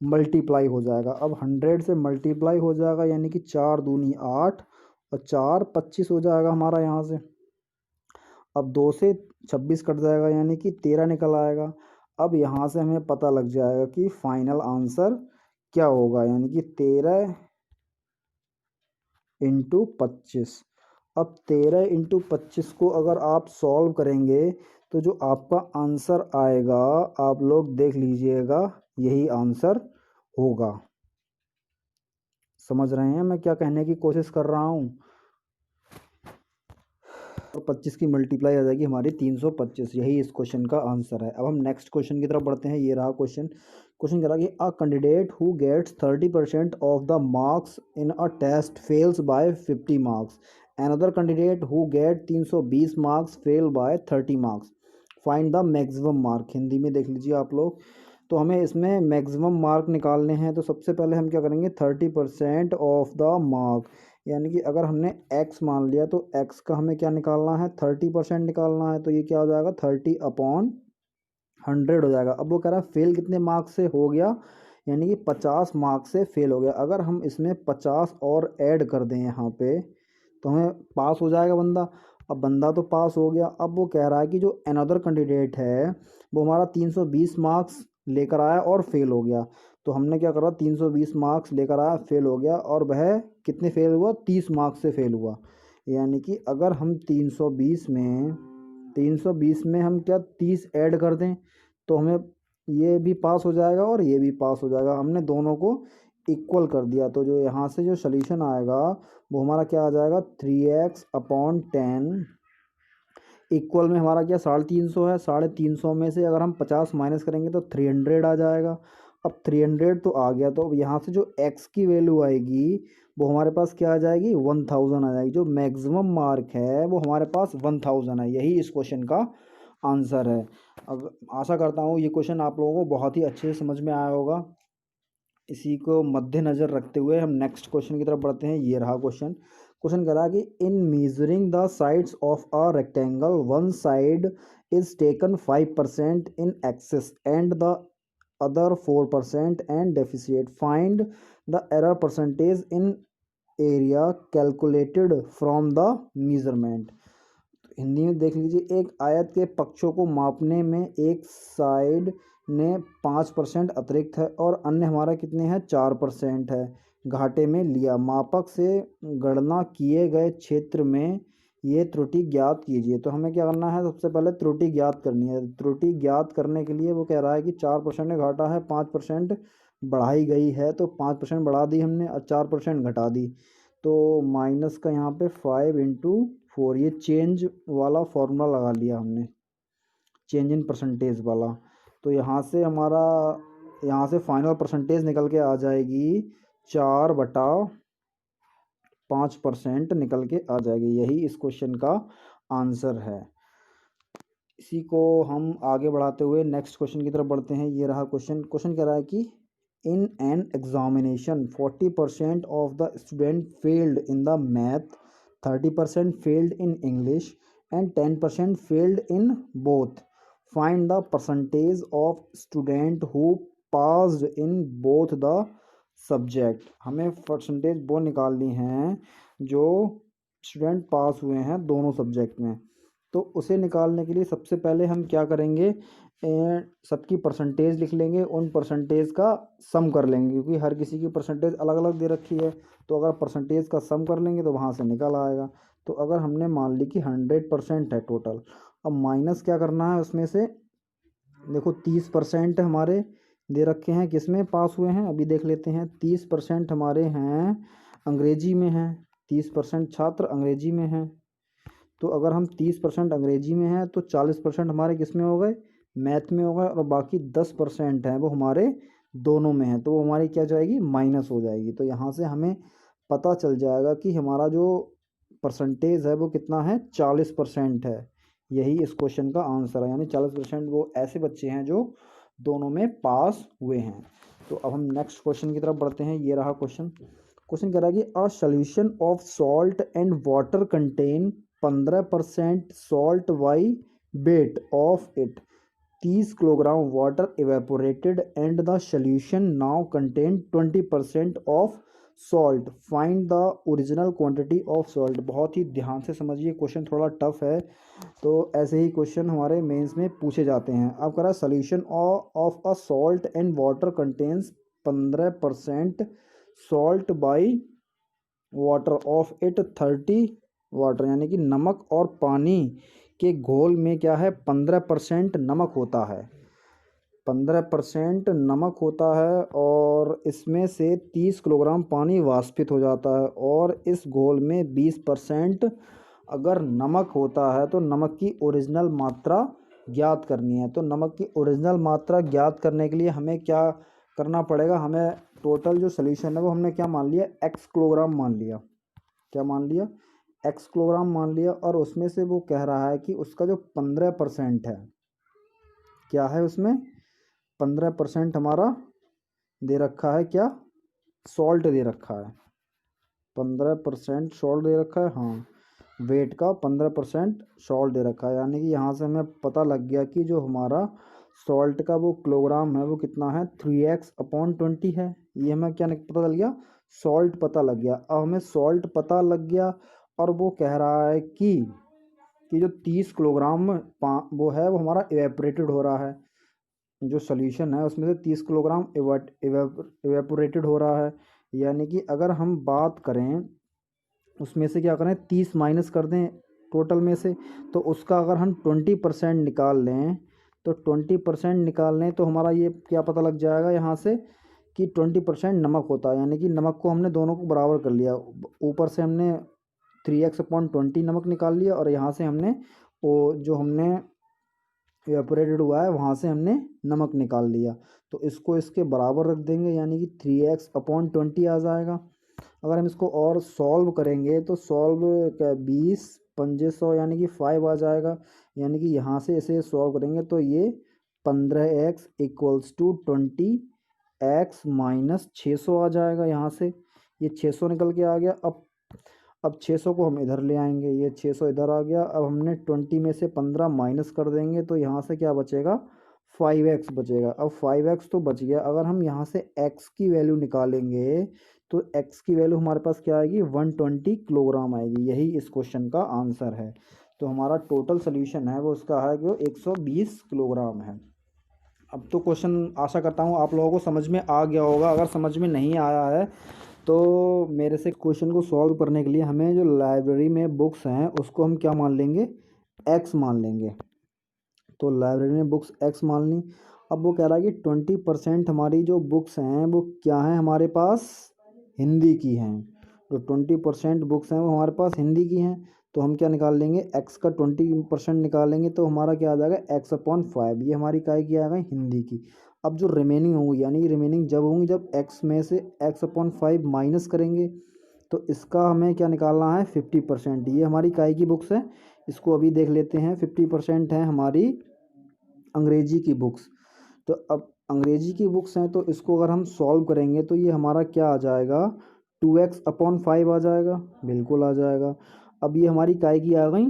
S1: मल्टीप्लाई हो जाएगा। अब 100 से मल्टीप्लाई हो जाएगा, यानी कि 4 दूनी 8 और 4 25 हो जाएगा हमारा यहाँ से। अब 2 से 26 कट जाएगा, यानी कि 13 निकल आएगा। अब यहाँ से हमें पता लग जाएगा कि फाइनल आंसर क्या होगा, यानी कि 13 इंटू 25। अब 13 इंटू 25 को अगर आप सॉल्व करेंगे तो जो आपका आंसर आएगा, आप लोग देख लीजिएगा, यही आंसर होगा। समझ रहे हैं मैं क्या कहने की कोशिश कर रहा हूँ। और 25 की मल्टीप्लाई आ जाएगी हमारी 325, यही इस क्वेश्चन का आंसर है। अब हम नेक्स्ट क्वेश्चन की तरफ बढ़ते हैं। ये रहा क्वेश्चन। क्वेश्चन कह रहा कि a candidate who gets 30% of the marks in a test fails by 50 marks, another candidate who get 320 marks fail by 30 marks, find the maximum mark. Hindi में देख लीजिए आप लोग। तो हमें इसमें मैक्सिमम मार्क निकालने हैं, तो सबसे पहले हम क्या करेंगे, 30% ऑफ द मार्क, यानी कि अगर हमने x मान लिया तो x का हमें क्या निकालना है, 30% निकालना है। तो ये क्या हो जाएगा, 30/100 हो जाएगा। अब वो कह रहा है फेल कितने मार्क्स से हो गया, यानी कि 50 मार्क्स से फेल हो गया। अगर हम इसमें 50 और ऐड कर दें यहाँ पे, तो हमें पास हो जाएगा बंदा। अब बंदा तो पास हो गया। अब वो कह रहा है कि जो अनदर कैंडिडेट है वो हमारा 320 मार्क्स लेकर आया और फेल हो गया। तो हमने क्या करा, 320 मार्क्स लेकर आया, फेल हो गया, और वह कितने फेल हुआ, 30 मार्क्स से फेल हुआ। यानी कि अगर हम 320 में हम क्या 30 ऐड कर दें, तो हमें ये भी पास हो जाएगा और ये भी पास हो जाएगा। हमने दोनों को इक्वल कर दिया, तो जो यहाँ से जो सॉल्यूशन आएगा वो हमारा क्या आ जाएगा, 3x/10 इक्वल में हमारा क्या 350 है। 350 में से अगर हम 50 माइनस करेंगे तो 300 आ जाएगा। अब 300 तो आ गया, तो अब यहाँ से जो x की वैल्यू आएगी वो हमारे पास क्या आ जाएगी, 1000 आ जाएगी। जो मैक्सिमम मार्क है वो हमारे पास 1000 है। यही इस क्वेश्चन का आंसर है। अब आशा करता हूँ ये क्वेश्चन आप लोगों को बहुत ही अच्छे से समझ में आया होगा। इसी को मद्देनज़र रखते हुए हम नेक्स्ट क्वेश्चन की तरफ बढ़ते हैं। ये रहा क्वेश्चन। क्वेश्चन कह रहा है कि इन measuring the sides of a rectangle one side is taken 5% in excess and the other 4% and deficit, find the error percentage in area calculated from the measurement. Hindi में देख लीजिए, एक आयत के पक्षों को मापने में एक साइड ने 5% अतिरिक्त है और अन्य हमारा कितने हैं, 4% है, घाटे में लिया। मापक से गणना किए गए क्षेत्र में ये त्रुटि ज्ञात कीजिए। तो हमें क्या करना है, सबसे पहले त्रुटि ज्ञात करनी है। त्रुटि ज्ञात करने के लिए वो कह रहा है कि 4% घाटा है, 5% बढ़ाई गई है, तो 5% बढ़ा दी हमने और 4% घटा दी। तो माइनस का यहाँ पे 5/4, ये चेंज वाला फॉर्मूला लगा लिया हमने, चेंज इन परसेंटेज वाला। तो यहाँ से फाइनल परसेंटेज निकल के आ जाएगी 4/5% निकल के आ जाएगी। यही इस क्वेश्चन का आंसर है। इसी को हम आगे बढ़ाते हुए नेक्स्ट क्वेश्चन की तरफ बढ़ते हैं। ये रहा क्वेश्चन। क्वेश्चन कह रहा है कि इन an examination 40% of the student failed in the math, 30% failed in English and 10% failed in both, find the percentage of student who passed in both the subject. हमें परसेंटेज वो निकालनी है जो स्टूडेंट पास हुए हैं दोनों सब्जेक्ट में। तो उसे निकालने के लिए सबसे पहले हम क्या करेंगे, सबकी परसेंटेज लिख लेंगे, उन परसेंटेज का सम कर लेंगे, क्योंकि हर किसी की परसेंटेज अलग अलग दे रखी है। तो अगर परसेंटेज का सम कर लेंगे तो वहाँ से निकल आएगा। तो अगर हमने मान ली कि 100% है टोटल, अब माइनस क्या करना है उसमें से, देखो 30% हमारे दे रखे हैं, किस में पास हुए हैं अभी देख लेते हैं। 30% हमारे हैं अंग्रेजी में हैं, 30% छात्र अंग्रेजी में हैं। तो अगर हम 30% अंग्रेजी में हैं तो 40% हमारे किस में हो गए, मैथ में हो गए, और बाकी 10% हैं वो हमारे दोनों में हैं, तो वो हमारी क्या जाएगी, माइनस हो जाएगी। तो यहाँ से हमें पता चल जाएगा कि हमारा जो परसेंटेज है वो कितना है, 40% है। यही इस क्वेश्चन का आंसर है, यानी 40% वो ऐसे बच्चे हैं जो दोनों में पास हुए हैं। तो अब हम नेक्स्ट क्वेश्चन की तरफ बढ़ते हैं। ये रहा क्वेश्चन। क्वेश्चन कह रहा है कि a solution of salt and water contain 15% salt by weight of it, 30 kilogram water evaporated and the solution now contain 20% of salt, find the original quantity of salt. बहुत ही ध्यान से समझिए, क्वेश्चन थोड़ा tough है, तो ऐसे ही क्वेश्चन हमारे mains में पूछे जाते हैं। अब कह रहा है solution of a salt and water contains 15% salt by water of it 30 water, यानी कि नमक और पानी के घोल में क्या है, 15% नमक होता है। 15% नमक होता है और इसमें से 30 किलोग्राम पानी वाष्पित हो जाता है, और इस घोल में 20% अगर नमक होता है तो नमक की ओरिजिनल मात्रा ज्ञात करनी है। तो नमक की ओरिजिनल मात्रा ज्ञात करने के लिए हमें क्या करना पड़ेगा, हमें टोटल जो सॉल्यूशन है वो हमने क्या मान लिया, x किलोग्राम मान लिया। क्या मान लिया, x किलोग्राम मान लिया, और उसमें से वो कह रहा है कि उसका जो 15% है, क्या है उसमें 15% हमारा दे रखा है, क्या सॉल्ट दे रखा है, 15% सॉल्ट दे रखा है, हाँ वेट का 15% सॉल्ट दे रखा है। यानी कि यहाँ से हमें पता लग गया कि जो हमारा सॉल्ट का वो किलोग्राम है वो कितना है, 3x/20 है। ये हमें क्या पता लग गया, सॉल्ट पता लग गया। अब हमें सॉल्ट पता लग गया, और वो कह रहा है कि जो 30 किलोग्राम वो है वो हमारा इवेपोरेटेड हो रहा है, जो सॉल्यूशन है उसमें से 30 किलोग्राम इवेपोरेटेड हो रहा है। यानी कि अगर हम बात करें उसमें से क्या करें, 30 माइनस कर दें टोटल में से, तो उसका अगर हम 20% निकाल लें, तो 20% निकाल लें तो हमारा ये क्या पता लग जाएगा यहाँ से कि 20% नमक होता है। यानी कि नमक को हमने दोनों को बराबर कर लिया, ऊपर से हमने 3x/20 नमक निकाल लिया, और यहाँ से हमने वो जो हमने इवेपोरेटेड हुआ है वहाँ से हमने नमक निकाल लिया। तो इसको इसके बराबर रख देंगे, यानी कि 3x/20 आ जाएगा। अगर हम इसको और सॉल्व करेंगे तो सॉल्व 20×500 यानी कि 5 आ जाएगा। यानी कि यहाँ से इसे सॉल्व करेंगे तो ये 15x = 20x - 600 आ जाएगा। यहाँ से ये 600 निकल के आ गया। अब 600 को हम इधर ले आएंगे, ये 600 इधर आ गया। अब हमने 20 में से 15 माइनस कर देंगे तो यहाँ से क्या बचेगा, 5x बचेगा। अब 5x तो बच गया। अगर हम यहाँ से x की वैल्यू निकालेंगे तो x की वैल्यू हमारे पास क्या आएगी, 120 किलोग्राम आएगी। यही इस क्वेश्चन का आंसर है। तो हमारा टोटल सोल्यूशन है वो उसका है कि वो 120 किलोग्राम है। अब तो क्वेश्चन आशा करता हूँ आप लोगों को समझ में आ गया होगा। अगर समझ में नहीं आया है तो मेरे से क्वेश्चन को सॉल्व करने के लिए हमें जो लाइब्रेरी में बुक्स हैं उसको हम क्या मान लेंगे, x मान लेंगे। तो लाइब्रेरी में बुक्स x मान ली। अब वो कह रहा है कि 20% हमारी जो बुक्स हैं वो क्या हैं, हमारे पास हिंदी की हैं। तो 20% बुक्स हैं वो हमारे पास हिंदी की हैं। तो हम क्या निकाल लेंगे, x का 20% निकालेंगे तो हमारा क्या आ जाएगा, x/5। ये हमारी काय की आ गई, हिंदी की। अब जो रिमेनिंग होंगी, यानी कि रिमेनिंग जब होंगी जब x में से x/5 माइनस करेंगे, तो इसका हमें क्या निकालना है, 50%। ये हमारी काय की बुक्स है, इसको अभी देख लेते हैं। 50% है हमारी अंग्रेजी की बुक्स। तो अब अंग्रेजी की बुक्स हैं तो इसको अगर हम सॉल्व करेंगे तो ये हमारा क्या आ जाएगा, 2x/5 आ जाएगा, बिल्कुल आ जाएगा। अब ये हमारी काय की आ गई,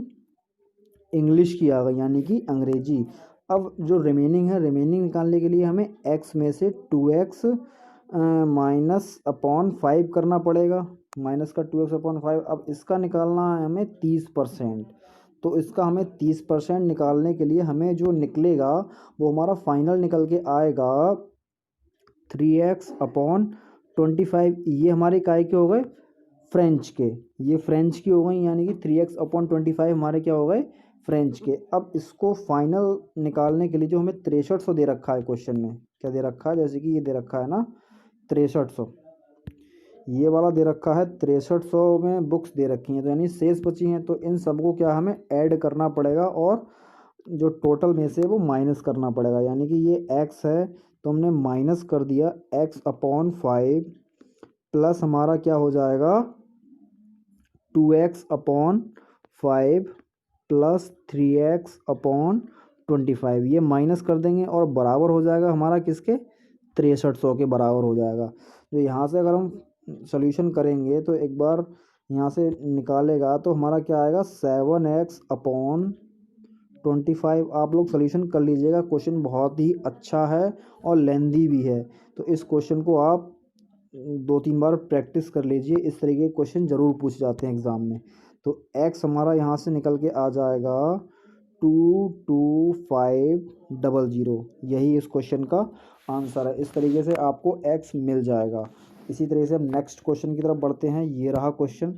S1: इंग्लिश की आ गई, यानी कि अंग्रेजी। अब जो रिमेनिंग है, रिमेनिंग निकालने के लिए हमें x में से 2x -5 करना पड़ेगा, माइनस का 2x/5। अब इसका निकालना है हमें 30%। तो इसका हमें 30% निकालने के लिए हमें जो निकलेगा वो हमारा फाइनल निकल के आएगा 3x/25। ये हमारे काय के हो गए, फ्रेंच के। ये फ्रेंच की हो गई, यानी कि 3x/25 हमारे क्या हो गए, फ्रेंच के। अब इसको फाइनल निकालने के लिए जो हमें 6300 दे रखा है क्वेश्चन में, क्या दे रखा है, जैसे कि ये दे रखा है ना 6300, ये वाला दे रखा है 6300 में बुक्स दे रखी हैं, तो यानी शेष बची हैं, तो इन सबको क्या हमें ऐड करना पड़ेगा और जो टोटल में से वो माइनस करना पड़ेगा। यानी कि ये x है तो हमने माइनस कर दिया x/5 प्लस हमारा क्या हो जाएगा 2x/5 प्लस 3x/25, ये माइनस कर देंगे और बराबर हो जाएगा हमारा किसके, 6300 के बराबर हो जाएगा। तो यहाँ से अगर हम सॉल्यूशन करेंगे तो एक बार यहाँ से निकालेगा तो हमारा क्या आएगा 7x/25। आप लोग सॉल्यूशन कर लीजिएगा, क्वेश्चन बहुत ही अच्छा है और लेंदी भी है, तो इस क्वेश्चन को आप 2-3 बार प्रैक्टिस कर लीजिए। इस तरीके के क्वेश्चन ज़रूर पूछ जाते हैं एग्ज़ाम में। तो x हमारा यहाँ से निकल के आ जाएगा 22500, यही इस क्वेश्चन का आंसर है। इस तरीके से आपको x मिल जाएगा। इसी तरह से हम नेक्स्ट क्वेश्चन की तरफ बढ़ते हैं। ये रहा क्वेश्चन।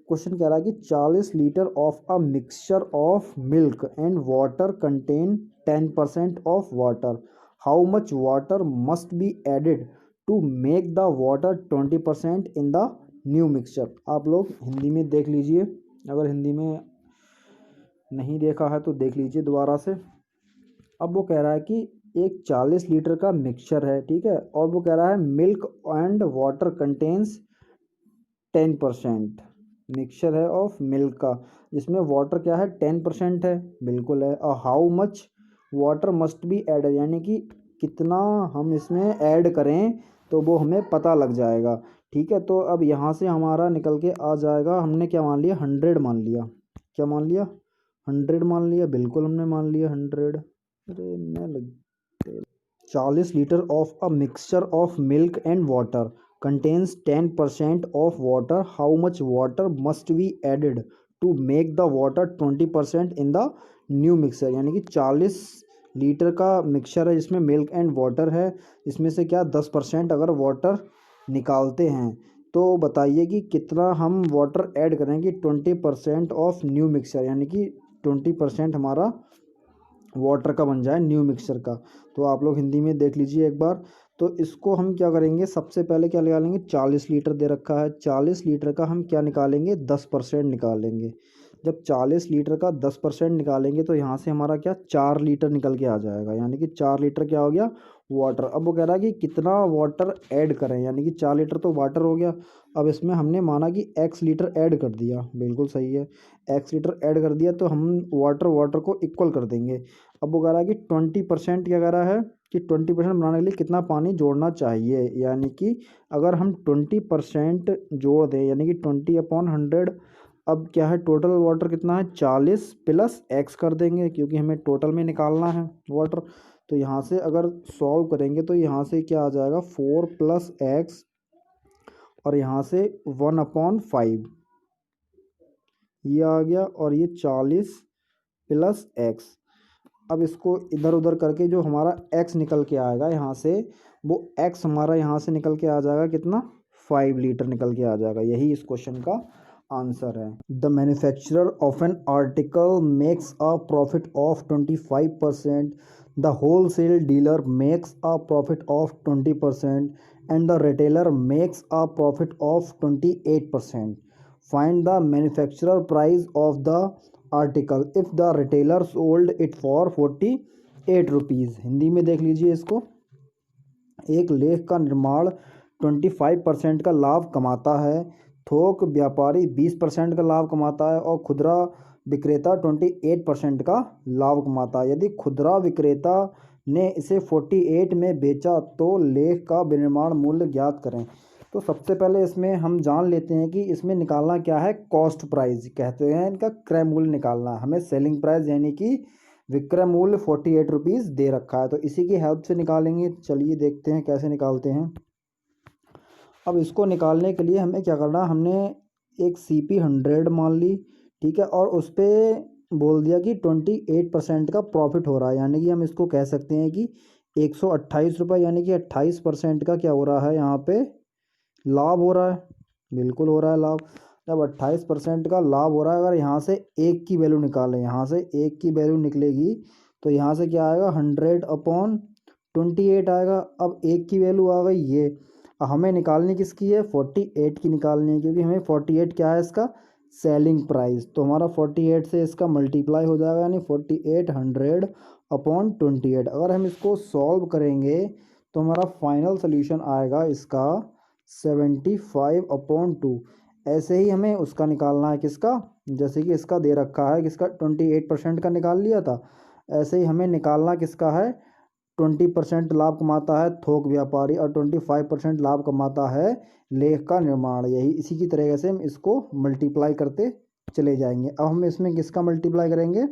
S1: क्वेश्चन कह रहा है कि 40 litre of a mixture of milk and water contain 10% of water, how much water must be added to make the water 20% in the new mixture. आप लोग हिंदी में देख लीजिए, अगर हिंदी में नहीं देखा है तो देख लीजिए दोबारा से। अब वो कह रहा है कि एक 40 लीटर का मिक्सचर है, ठीक है, और वो कह रहा है milk and water contains 10%। Mixture है ऑफ मिल्क का, जिसमें वाटर क्या है 10% है, बिल्कुल है। और how much water must be added, यानी कि कितना हम इसमें ऐड करें तो वो हमें पता लग जाएगा, ठीक है। तो अब यहाँ से हमारा निकल के आ जाएगा, हमने क्या मान लिया 100 मान लिया, क्या मान लिया 100 मान लिया, बिल्कुल हमने मान लिया 100। अरे न लग 40 litre of a mixture of milk and water contains 10% of water, how much water must be added to make the water 20% in the new mixer। यानी कि 40 लीटर का मिक्सचर है जिसमें मिल्क एंड वाटर है, इसमें से क्या 10% अगर वाटर निकालते हैं तो बताइए कि कितना हम वाटर ऐड करेंगे 20% ऑफ न्यू मिक्सचर, यानी कि 20% हमारा वाटर का बन जाए न्यू मिक्सचर का। तो आप लोग हिंदी में देख लीजिए एक बार। तो इसको हम क्या करेंगे, सबसे पहले क्या निकालेंगे, 40 लीटर दे रखा है, 40 लीटर का हम क्या निकालेंगे 10% निकालेंगे। जब 40 लीटर का 10% निकालेंगे तो यहाँ से हमारा क्या 4 लीटर निकल के आ जाएगा, यानी कि 4 लीटर क्या हो गया वाटर। अब वो कह रहा है कि कितना वाटर ऐड करें, यानी कि 4 लीटर तो वाटर हो गया। अब इसमें हमने माना कि x लीटर ऐड कर दिया, बिल्कुल सही है, x लीटर ऐड कर दिया तो हम वाटर को इक्वल कर देंगे। अब वो कह रहा है कि 20% क्या कह रहा है कि 20% बनाने के लिए कितना पानी जोड़ना चाहिए, यानी कि अगर हम 20% जोड़ दें यानी कि 20/100। अब क्या है टोटल वाटर कितना है 40 प्लस x कर देंगे, क्योंकि हमें टोटल में निकालना है वाटर। तो यहाँ से अगर सॉल्व करेंगे तो यहाँ से क्या आ जाएगा 4 + x और यहाँ से 1/5 ये आ गया, और ये 40 + x। अब इसको इधर उधर करके जो हमारा x निकल के आएगा यहाँ से, वो x हमारा यहाँ से निकल के आ जाएगा कितना 5 लीटर निकल के आ जाएगा। यही इस क्वेश्चन का आंसर है। The manufacturer of an article makes a profit of 25%, the wholesale dealer makes a profit of 20%, and the retailer makes a profit of 28%। Find the manufacturer price of the article if the retailer sold it for 48 rupees. Hindi में देख लीजिए इसको। एक लेख का निर्माण 25% का लाभ कमाता है, थोक व्यापारी 20% का लाभ कमाता है और खुदरा विक्रेता 28% का लाभ कमाता है। यदि खुदरा विक्रेता ने इसे 48 में बेचा तो लेख का विनिर्माण मूल्य ज्ञात करें। तो सबसे पहले इसमें हम जान लेते हैं कि इसमें निकालना क्या है, कॉस्ट प्राइस कहते हैं इनका, क्रय मूल्य निकालना है हमें। सेलिंग प्राइस यानी कि विक्रय मूल्य 48 रुपीज़ दे रखा है, तो इसी की हेल्प से निकालेंगे। चलिए देखते हैं कैसे निकालते हैं। अब इसको निकालने के लिए हमें क्या करना है, हमने एक CP 100 मान ली, ठीक है, और उस पर बोल दिया कि 28% का प्रॉफिट हो रहा है, यानी कि हम इसको कह सकते हैं कि 128 रुपये, यानी कि 28% का क्या हो रहा है यहाँ पे लाभ हो रहा है। बिल्कुल हो रहा है लाभ। जब 28% का लाभ हो रहा है, अगर यहाँ से एक की वैल्यू निकालें, यहाँ से एक की वैल्यू निकलेगी तो यहाँ से क्या आएगा 100/28 आएगा। अब एक की वैल्यू आ गई ये, हमें निकालनी किसकी है 48 की निकालनी है, क्योंकि हमें 48 क्या है इसका सेलिंग प्राइस। तो हमारा 48 से इसका मल्टीप्लाई हो जाएगा, यानी 4800/28। अगर हम इसको सॉल्व करेंगे तो हमारा फाइनल सोल्यूशन आएगा इसका 75/2। ऐसे ही हमें उसका निकालना है किसका, जैसे कि इसका दे रखा है किसका 28% का निकाल लिया था, ऐसे ही हमें निकालना किसका है 20% लाभ कमाता है थोक व्यापारी और 25% लाभ कमाता है लेख का निर्माण। यही इसी की तरीके से हम इसको मल्टीप्लाई करते चले जाएंगे। अब हम इसमें किसका मल्टीप्लाई करेंगे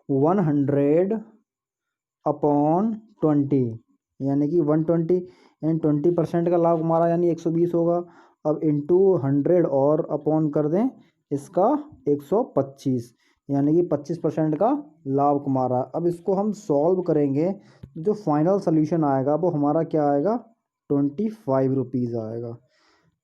S1: 100/20, यानी कि 120 यानी 20% का लाभ हमारा यानी 120 होगा। अब इंटू 100 और अपॉन कर दें इसका 125, यानी कि 25% का लाभ कमा रहा है। अब इसको हम सॉल्व करेंगे, जो फाइनल सोल्यूशन आएगा वो हमारा क्या आएगा 25 रुपीज़ आएगा।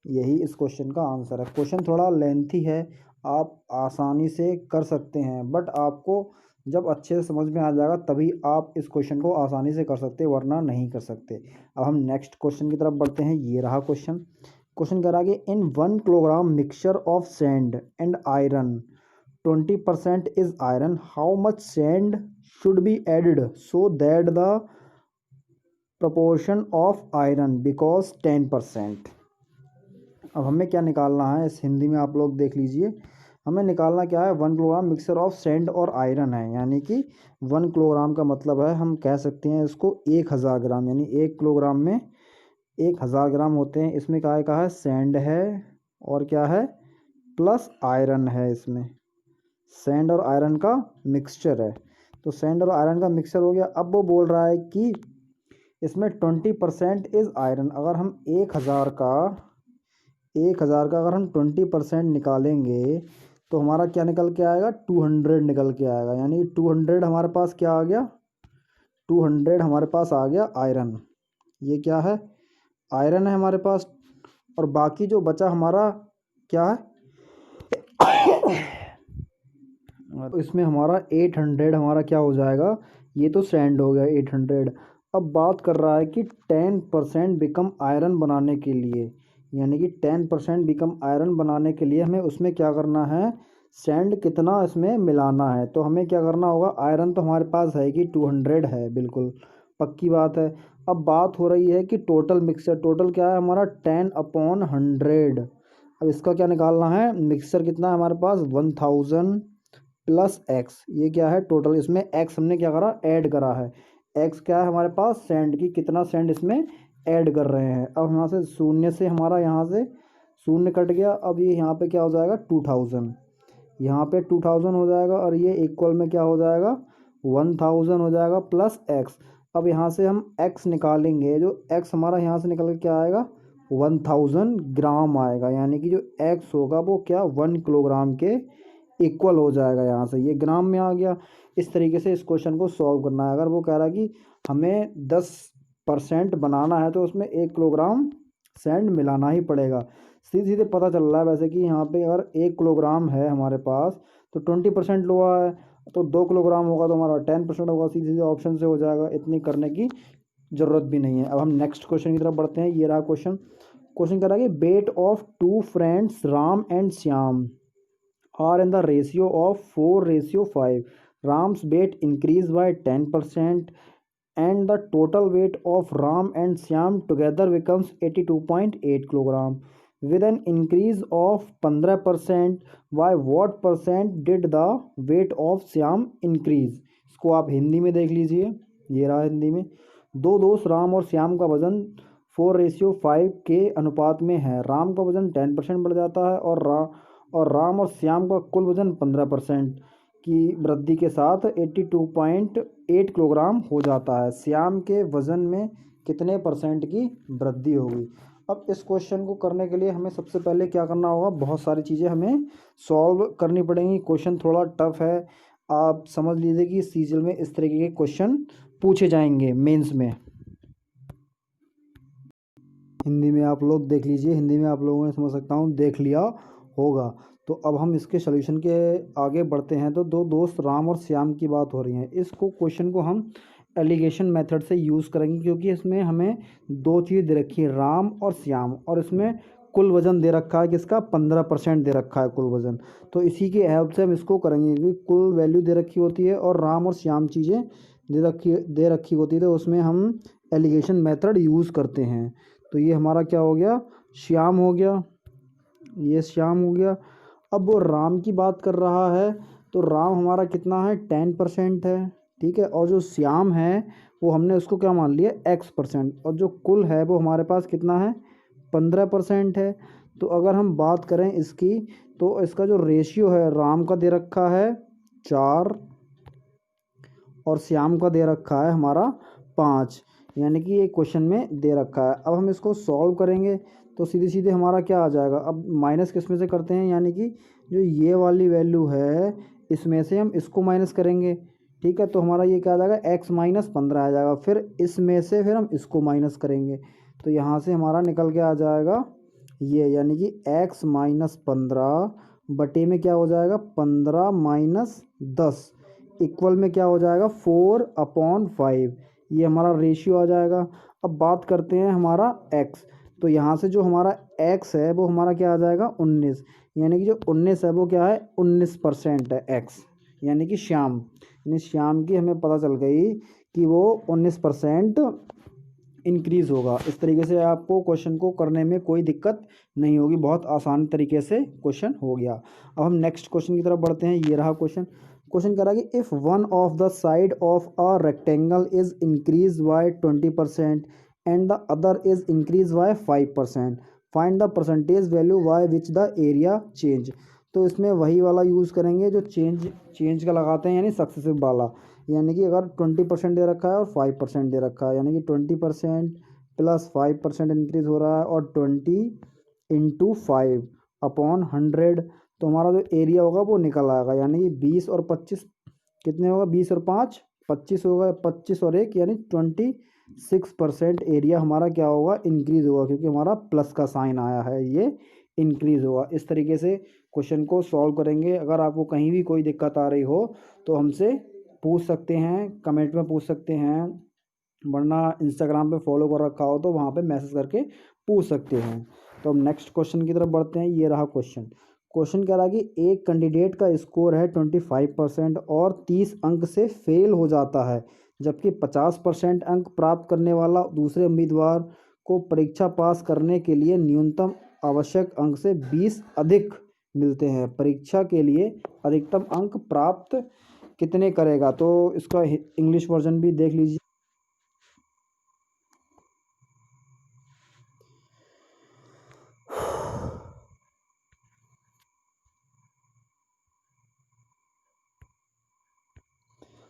S1: यही इस क्वेश्चन का आंसर है। क्वेश्चन थोड़ा लेंथी है, आप आसानी से कर सकते हैं, बट आपको जब अच्छे से समझ में आ जाएगा तभी आप इस क्वेश्चन को आसानी से कर सकते हैं, वरना नहीं कर सकते। अब हम नेक्स्ट क्वेश्चन की तरफ बढ़ते हैं। ये रहा क्वेश्चन। क्वेश्चन कह रहा है कि in 1 kilogram mixture of sand and iron 20% is iron, how much sand should be added so that the proportion of iron because 10%। अब हमें क्या निकालना है, इस हिंदी में आप लोग देख लीजिए। हमें निकालना क्या है 1 किलोग्राम मिक्सचर ऑफ सैंड और आयरन है, यानी कि 1 किलोग्राम का मतलब है हम कह सकते हैं इसको 1000 ग्राम, यानी 1 किलोग्राम में 1000 ग्राम होते हैं। इसमें क्या है सैंड है और क्या है प्लस आयरन है, इसमें सैंड और आयरन का मिक्सचर है। तो सैंड और आयरन का मिक्सचर हो गया। अब वो बोल रहा है कि इसमें 20% इज़ आयरन। अगर हम 1000 का अगर हम 20% निकालेंगे तो हमारा क्या निकल के आएगा 200 निकल के आएगा, यानी 200 हमारे पास क्या आ गया 200 हमारे पास आ गया आयरन। ये क्या है आयरन है हमारे पास। और बाकी जो बचा हमारा क्या है और इसमें हमारा 800 हमारा क्या हो जाएगा, ये तो सैंड हो गया 800। अब बात कर रहा है कि 10% बिकम आयरन बनाने के लिए, यानी कि 10% बिकम आयरन बनाने के लिए हमें उसमें क्या करना है सैंड कितना इसमें मिलाना है। तो हमें क्या करना होगा, आयरन तो हमारे पास है कि 200 है, बिल्कुल पक्की बात है। अब बात हो रही है कि टोटल मिक्सचर, टोटल क्या है हमारा 10/100। अब इसका क्या निकालना है, मिक्सचर कितना है हमारे पास 1000 प्लस एक्स, ये क्या है टोटल। इसमें एक्स हमने क्या करा ऐड करा है, एक्स क्या है हमारे पास सैंड की, कितना सैंड इसमें ऐड कर रहे हैं। अब यहाँ से शून्य से हमारा यहाँ से शून्य कट गया। अब ये यहाँ पे क्या हो जाएगा 2000, यहाँ पे 2000 हो जाएगा और ये इक्वल में क्या हो जाएगा 1000 हो जाएगा प्लस एक्स। अब यहाँ से हम एक्स निकालेंगे, जो एक्स हमारा यहाँ से निकल के क्या आएगा 1000 ग्राम आएगा, यानी कि जो एक्स होगा वो क्या 1 किलोग्राम के इक्वल हो जाएगा। यहाँ से ये ग्राम में आ गया। इस तरीके से इस क्वेश्चन को सॉल्व करना है। अगर वो कह रहा है कि हमें 10% बनाना है तो उसमें 1 किलोग्राम सैंड मिलाना ही पड़ेगा। सीधे सीधे पता चल रहा है वैसे कि यहाँ पे अगर 1 किलोग्राम है हमारे पास तो 20% लोहा है, तो 2 किलोग्राम होगा तो हमारा 10% होगा। सीधे सीधे ऑप्शन से हो जाएगा, इतनी करने की ज़रूरत भी नहीं है। अब हम नेक्स्ट क्वेश्चन की तरफ बढ़ते हैं। ये रहा क्वेश्चन। क्वेश्चन कह रहा है कि bet of 2 friends Ram and Shyam are in the ratio of 4:5. Ram's weight increased by 10% and the total weight of Ram and Shyam together becomes 82.8 kilogram. With an increase of 15%, by what percent did the weight of Shyam increase? इसको आप हिंदी में देख लीजिए। ये रहा हिंदी में। दो दोस्त राम और श्याम का वजन 4:5 के अनुपात में है। राम का वजन 10% बढ़ जाता है और राम और श्याम का कुल वजन 15% की वृद्धि के साथ 82.8 किलोग्राम हो जाता है। श्याम के वजन में कितने परसेंट की वृद्धि होगी। अब इस क्वेश्चन को करने के लिए हमें सबसे पहले क्या करना होगा, बहुत सारी चीज़ें हमें सॉल्व करनी पड़ेंगी। क्वेश्चन थोड़ा टफ है, आप समझ लीजिए कि सीजल में इस तरीके के क्वेश्चन पूछे जाएंगे मेंस में। हिंदी में आप लोग देख लीजिए, हिंदी में आप लोगों ने समझ सकता हूँ देख लिया होगा। तो अब हम इसके सॉल्यूशन के आगे बढ़ते हैं। तो दो दोस्त राम और श्याम की बात हो रही है। इसको क्वेश्चन को हम एलिगेशन मेथड से यूज़ करेंगे, क्योंकि इसमें हमें दो चीज़ दे रखी है, राम और श्याम, और इसमें कुल वज़न दे रखा है किसका, 15% दे रखा है कुल वज़न। तो इसी की हेल्प से हम इसको करेंगे, क्योंकि कुल वैल्यू दे रखी होती है और राम और श्याम चीज़ें दे रखी होती है, तो उसमें हम एलिगेशन मेथड यूज़ करते हैं। तो ये हमारा क्या हो गया, श्याम हो गया, ये श्याम हो गया। अब वो राम की बात कर रहा है, तो राम हमारा कितना है, 10% है, ठीक है। और जो श्याम है वो हमने उसको क्या मान लिया, X%, और जो कुल है वो हमारे पास कितना है, 15% है। तो अगर हम बात करें इसकी, तो इसका जो रेशियो है, राम का दे रखा है 4 और श्याम का दे रखा है हमारा 5, यानी कि ये क्वेश्चन में दे रखा है। अब हम इसको सॉल्व करेंगे तो सीधे सीधे हमारा क्या आ जाएगा, अब माइनस किस में से करते हैं, यानी कि जो ये वाली वैल्यू है इसमें से हम इसको माइनस करेंगे, ठीक है। तो हमारा ये क्या आ जाएगा, x-15 आ जाएगा। फिर इसमें से फिर हम इसको माइनस करेंगे, तो यहाँ से हमारा निकल के आ जाएगा ये, यानी कि x-15 बटे में क्या हो जाएगा, 15-10 इक्वल में क्या हो जाएगा, 4/5। ये हमारा रेशियो आ जाएगा। अब बात करते हैं हमारा x, तो यहाँ से जो हमारा x है वो हमारा क्या आ जाएगा, 19, यानी कि जो 19 है वो क्या है, 19% है x, यानी कि श्याम, यानी श्याम की हमें पता चल गई कि वो 19% इंक्रीज़ होगा। इस तरीके से आपको क्वेश्चन को करने में कोई दिक्कत नहीं होगी, बहुत आसान तरीके से क्वेश्चन हो गया। अब हम नेक्स्ट क्वेश्चन की तरफ बढ़ते हैं। ये रहा क्वेश्चन। क्वेश्चन कह रहा है कि if one of the side of a rectangle is increase by 20% and the other is increase by 5%, find the percentage value by which the area change. तो इसमें वही वाला यूज़ करेंगे जो चेंज का लगाते हैं, यानी सक्सेसिव वाला। यानी कि अगर 20% दे रखा है और 5% दे रखा है, यानी कि 20% प्लस 5% इंक्रीज़ हो रहा है, और 20 इंटू 5/100, तो हमारा जो एरिया होगा वो निकल आएगा, यानी कि 20 और 25 कितने होगा, 20 और 5 25 होगा, 25 और 1 यानी 26% एरिया हमारा क्या होगा, इंक्रीज़ होगा, क्योंकि हमारा प्लस का साइन आया है, ये इंक्रीज़ होगा। इस तरीके से क्वेश्चन को सॉल्व करेंगे। अगर आपको कहीं भी कोई दिक्कत आ रही हो तो हमसे पूछ सकते हैं, कमेंट में पूछ सकते हैं, वरना इंस्टाग्राम पे फॉलो कर रखा हो तो वहाँ पे मैसेज करके पूछ सकते हैं। तो हम नेक्स्ट क्वेश्चन की तरफ बढ़ते हैं। ये रहा क्वेश्चन। क्वेश्चन कह रहा है कि एक कैंडिडेट का स्कोर है 25% और 30 अंक से फेल हो जाता है, जबकि 50% अंक प्राप्त करने वाला दूसरे उम्मीदवार को परीक्षा पास करने के लिए न्यूनतम आवश्यक अंक से 20 अधिक मिलते हैं। परीक्षा के लिए अधिकतम अंक प्राप्त कितने करेगा। तो इसका इंग्लिश वर्जन भी देख लीजिए।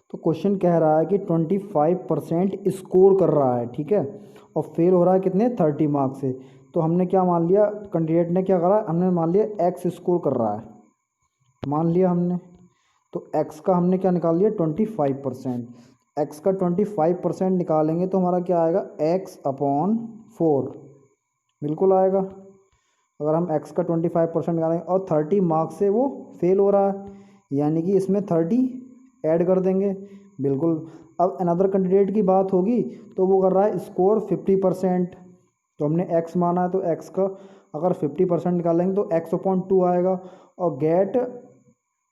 S1: तो क्वेश्चन कह रहा है कि 25% स्कोर कर रहा है, ठीक है, और फेल हो रहा है कितने, 30 मार्क्स से। तो हमने क्या मान लिया, कैंडिडेट ने क्या करा, हमने मान लिया एक्स स्कोर कर रहा है, मान लिया हमने। तो एक्स का हमने क्या निकाल लिया, 25%। एक्स का 25% निकालेंगे तो हमारा क्या आएगा, x/4 बिल्कुल आएगा। अगर हम x का 25% निकालेंगे और 30 मार्क्स से वो फेल हो रहा है, यानी कि इसमें 30 ऐड कर देंगे, बिल्कुल। अब अनदर कैंडिडेट की बात होगी तो वो कर रहा है स्कोर 50%, तो हमने x माना है, तो x का अगर 50% निकालेंगे तो x/2 आएगा, और गेट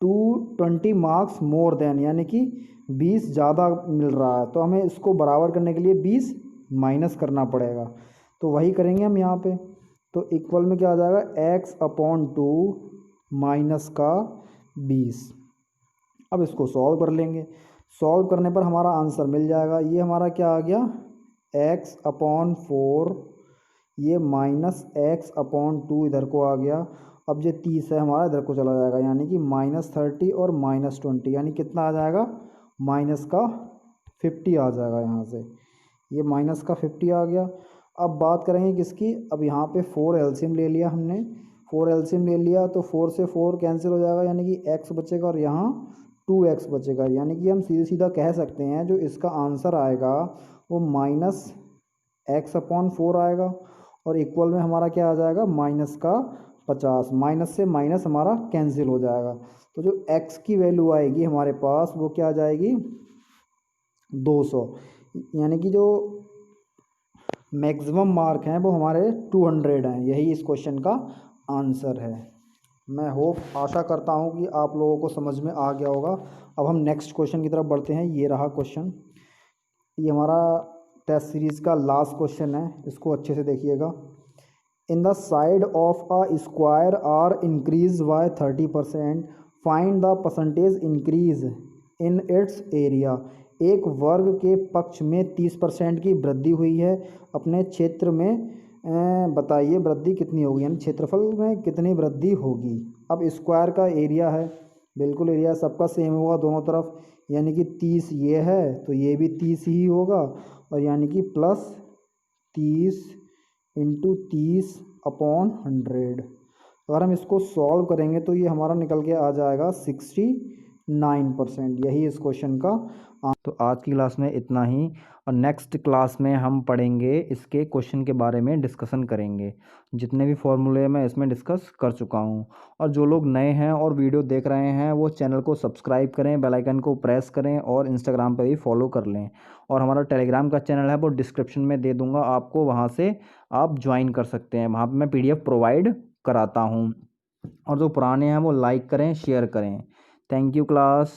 S1: 220 मार्क्स मोर देन, यानी कि 20 ज़्यादा मिल रहा है, तो हमें इसको बराबर करने के लिए 20 माइनस करना पड़ेगा। तो वही करेंगे हम यहाँ पे। तो इक्वल में क्या आ जाएगा, x/2 माइनस का 20। अब इसको सॉल्व कर लेंगे। सॉल्व करने पर हमारा आंसर मिल जाएगा। ये हमारा क्या आ गया, x/4, ये माइनस x/2 इधर को आ गया। अब ये 30 है हमारा, इधर को चला जाएगा, यानी कि -30 और -20, यानी कितना आ जाएगा, -50 आ जाएगा। यहाँ से ये -50 आ गया, अब बात करेंगे किसकी, अब यहाँ पे 4 एलसीएम ले लिया हमने, 4 एलसीएम ले लिया तो 4 से 4 कैंसिल हो जाएगा, यानी कि x बचेगा और यहाँ 2x बचेगा। यानी कि हम सीधे सीधा कह सकते हैं जो इसका आंसर आएगा वो -x/4 आएगा, और इक्वल में हमारा क्या आ जाएगा, -50। माइनस से माइनस हमारा कैंसिल हो जाएगा, तो जो x की वैल्यू आएगी हमारे पास वो क्या आ जाएगी, 200। यानी कि जो मैक्सिमम मार्क हैं वो हमारे 200 हैं। यही इस क्वेश्चन का आंसर है। मैं होप आशा करता हूँ कि आप लोगों को समझ में आ गया होगा। अब हम नेक्स्ट क्वेश्चन की तरफ बढ़ते हैं। ये रहा क्वेश्चन, ये हमारा टेस्ट सीरीज़ का लास्ट क्वेश्चन है, इसको अच्छे से देखिएगा। In the side of a square are increase by 30%, find the percentage increase in its area. एक वर्ग के पक्ष में 30% की वृद्धि हुई है, अपने क्षेत्र में बताइए वृद्धि कितनी होगी, यानी क्षेत्रफल में कितनी वृद्धि होगी। अब स्क्वायर का एरिया है, बिल्कुल एरिया सबका सेम होगा दोनों तरफ, यानी कि 30 ये है तो ये भी 30 ही होगा, और यानी कि +30 × 30/100। अगर हम इसको सॉल्व करेंगे तो ये हमारा निकल के आ जाएगा 69%। यही इस क्वेश्चन का। तो आज की क्लास में इतना ही, और नेक्स्ट क्लास में हम पढ़ेंगे इसके क्वेश्चन के बारे में डिस्कशन करेंगे। जितने भी फॉर्मूले मैं इसमें डिस्कस कर चुका हूँ। और जो लोग नए हैं और वीडियो देख रहे हैं वो चैनल को सब्सक्राइब करें, बेल आइकन को प्रेस करें, और इंस्टाग्राम पे भी फॉलो कर लें। और हमारा टेलीग्राम का चैनल है वो डिस्क्रिप्शन में दे दूँगा आपको, वहाँ से आप ज्वाइन कर सकते हैं। वहाँ पर मैं PDF प्रोवाइड कराता हूँ। और जो पुराने हैं वो लाइक करें, शेयर करें। Thank you class.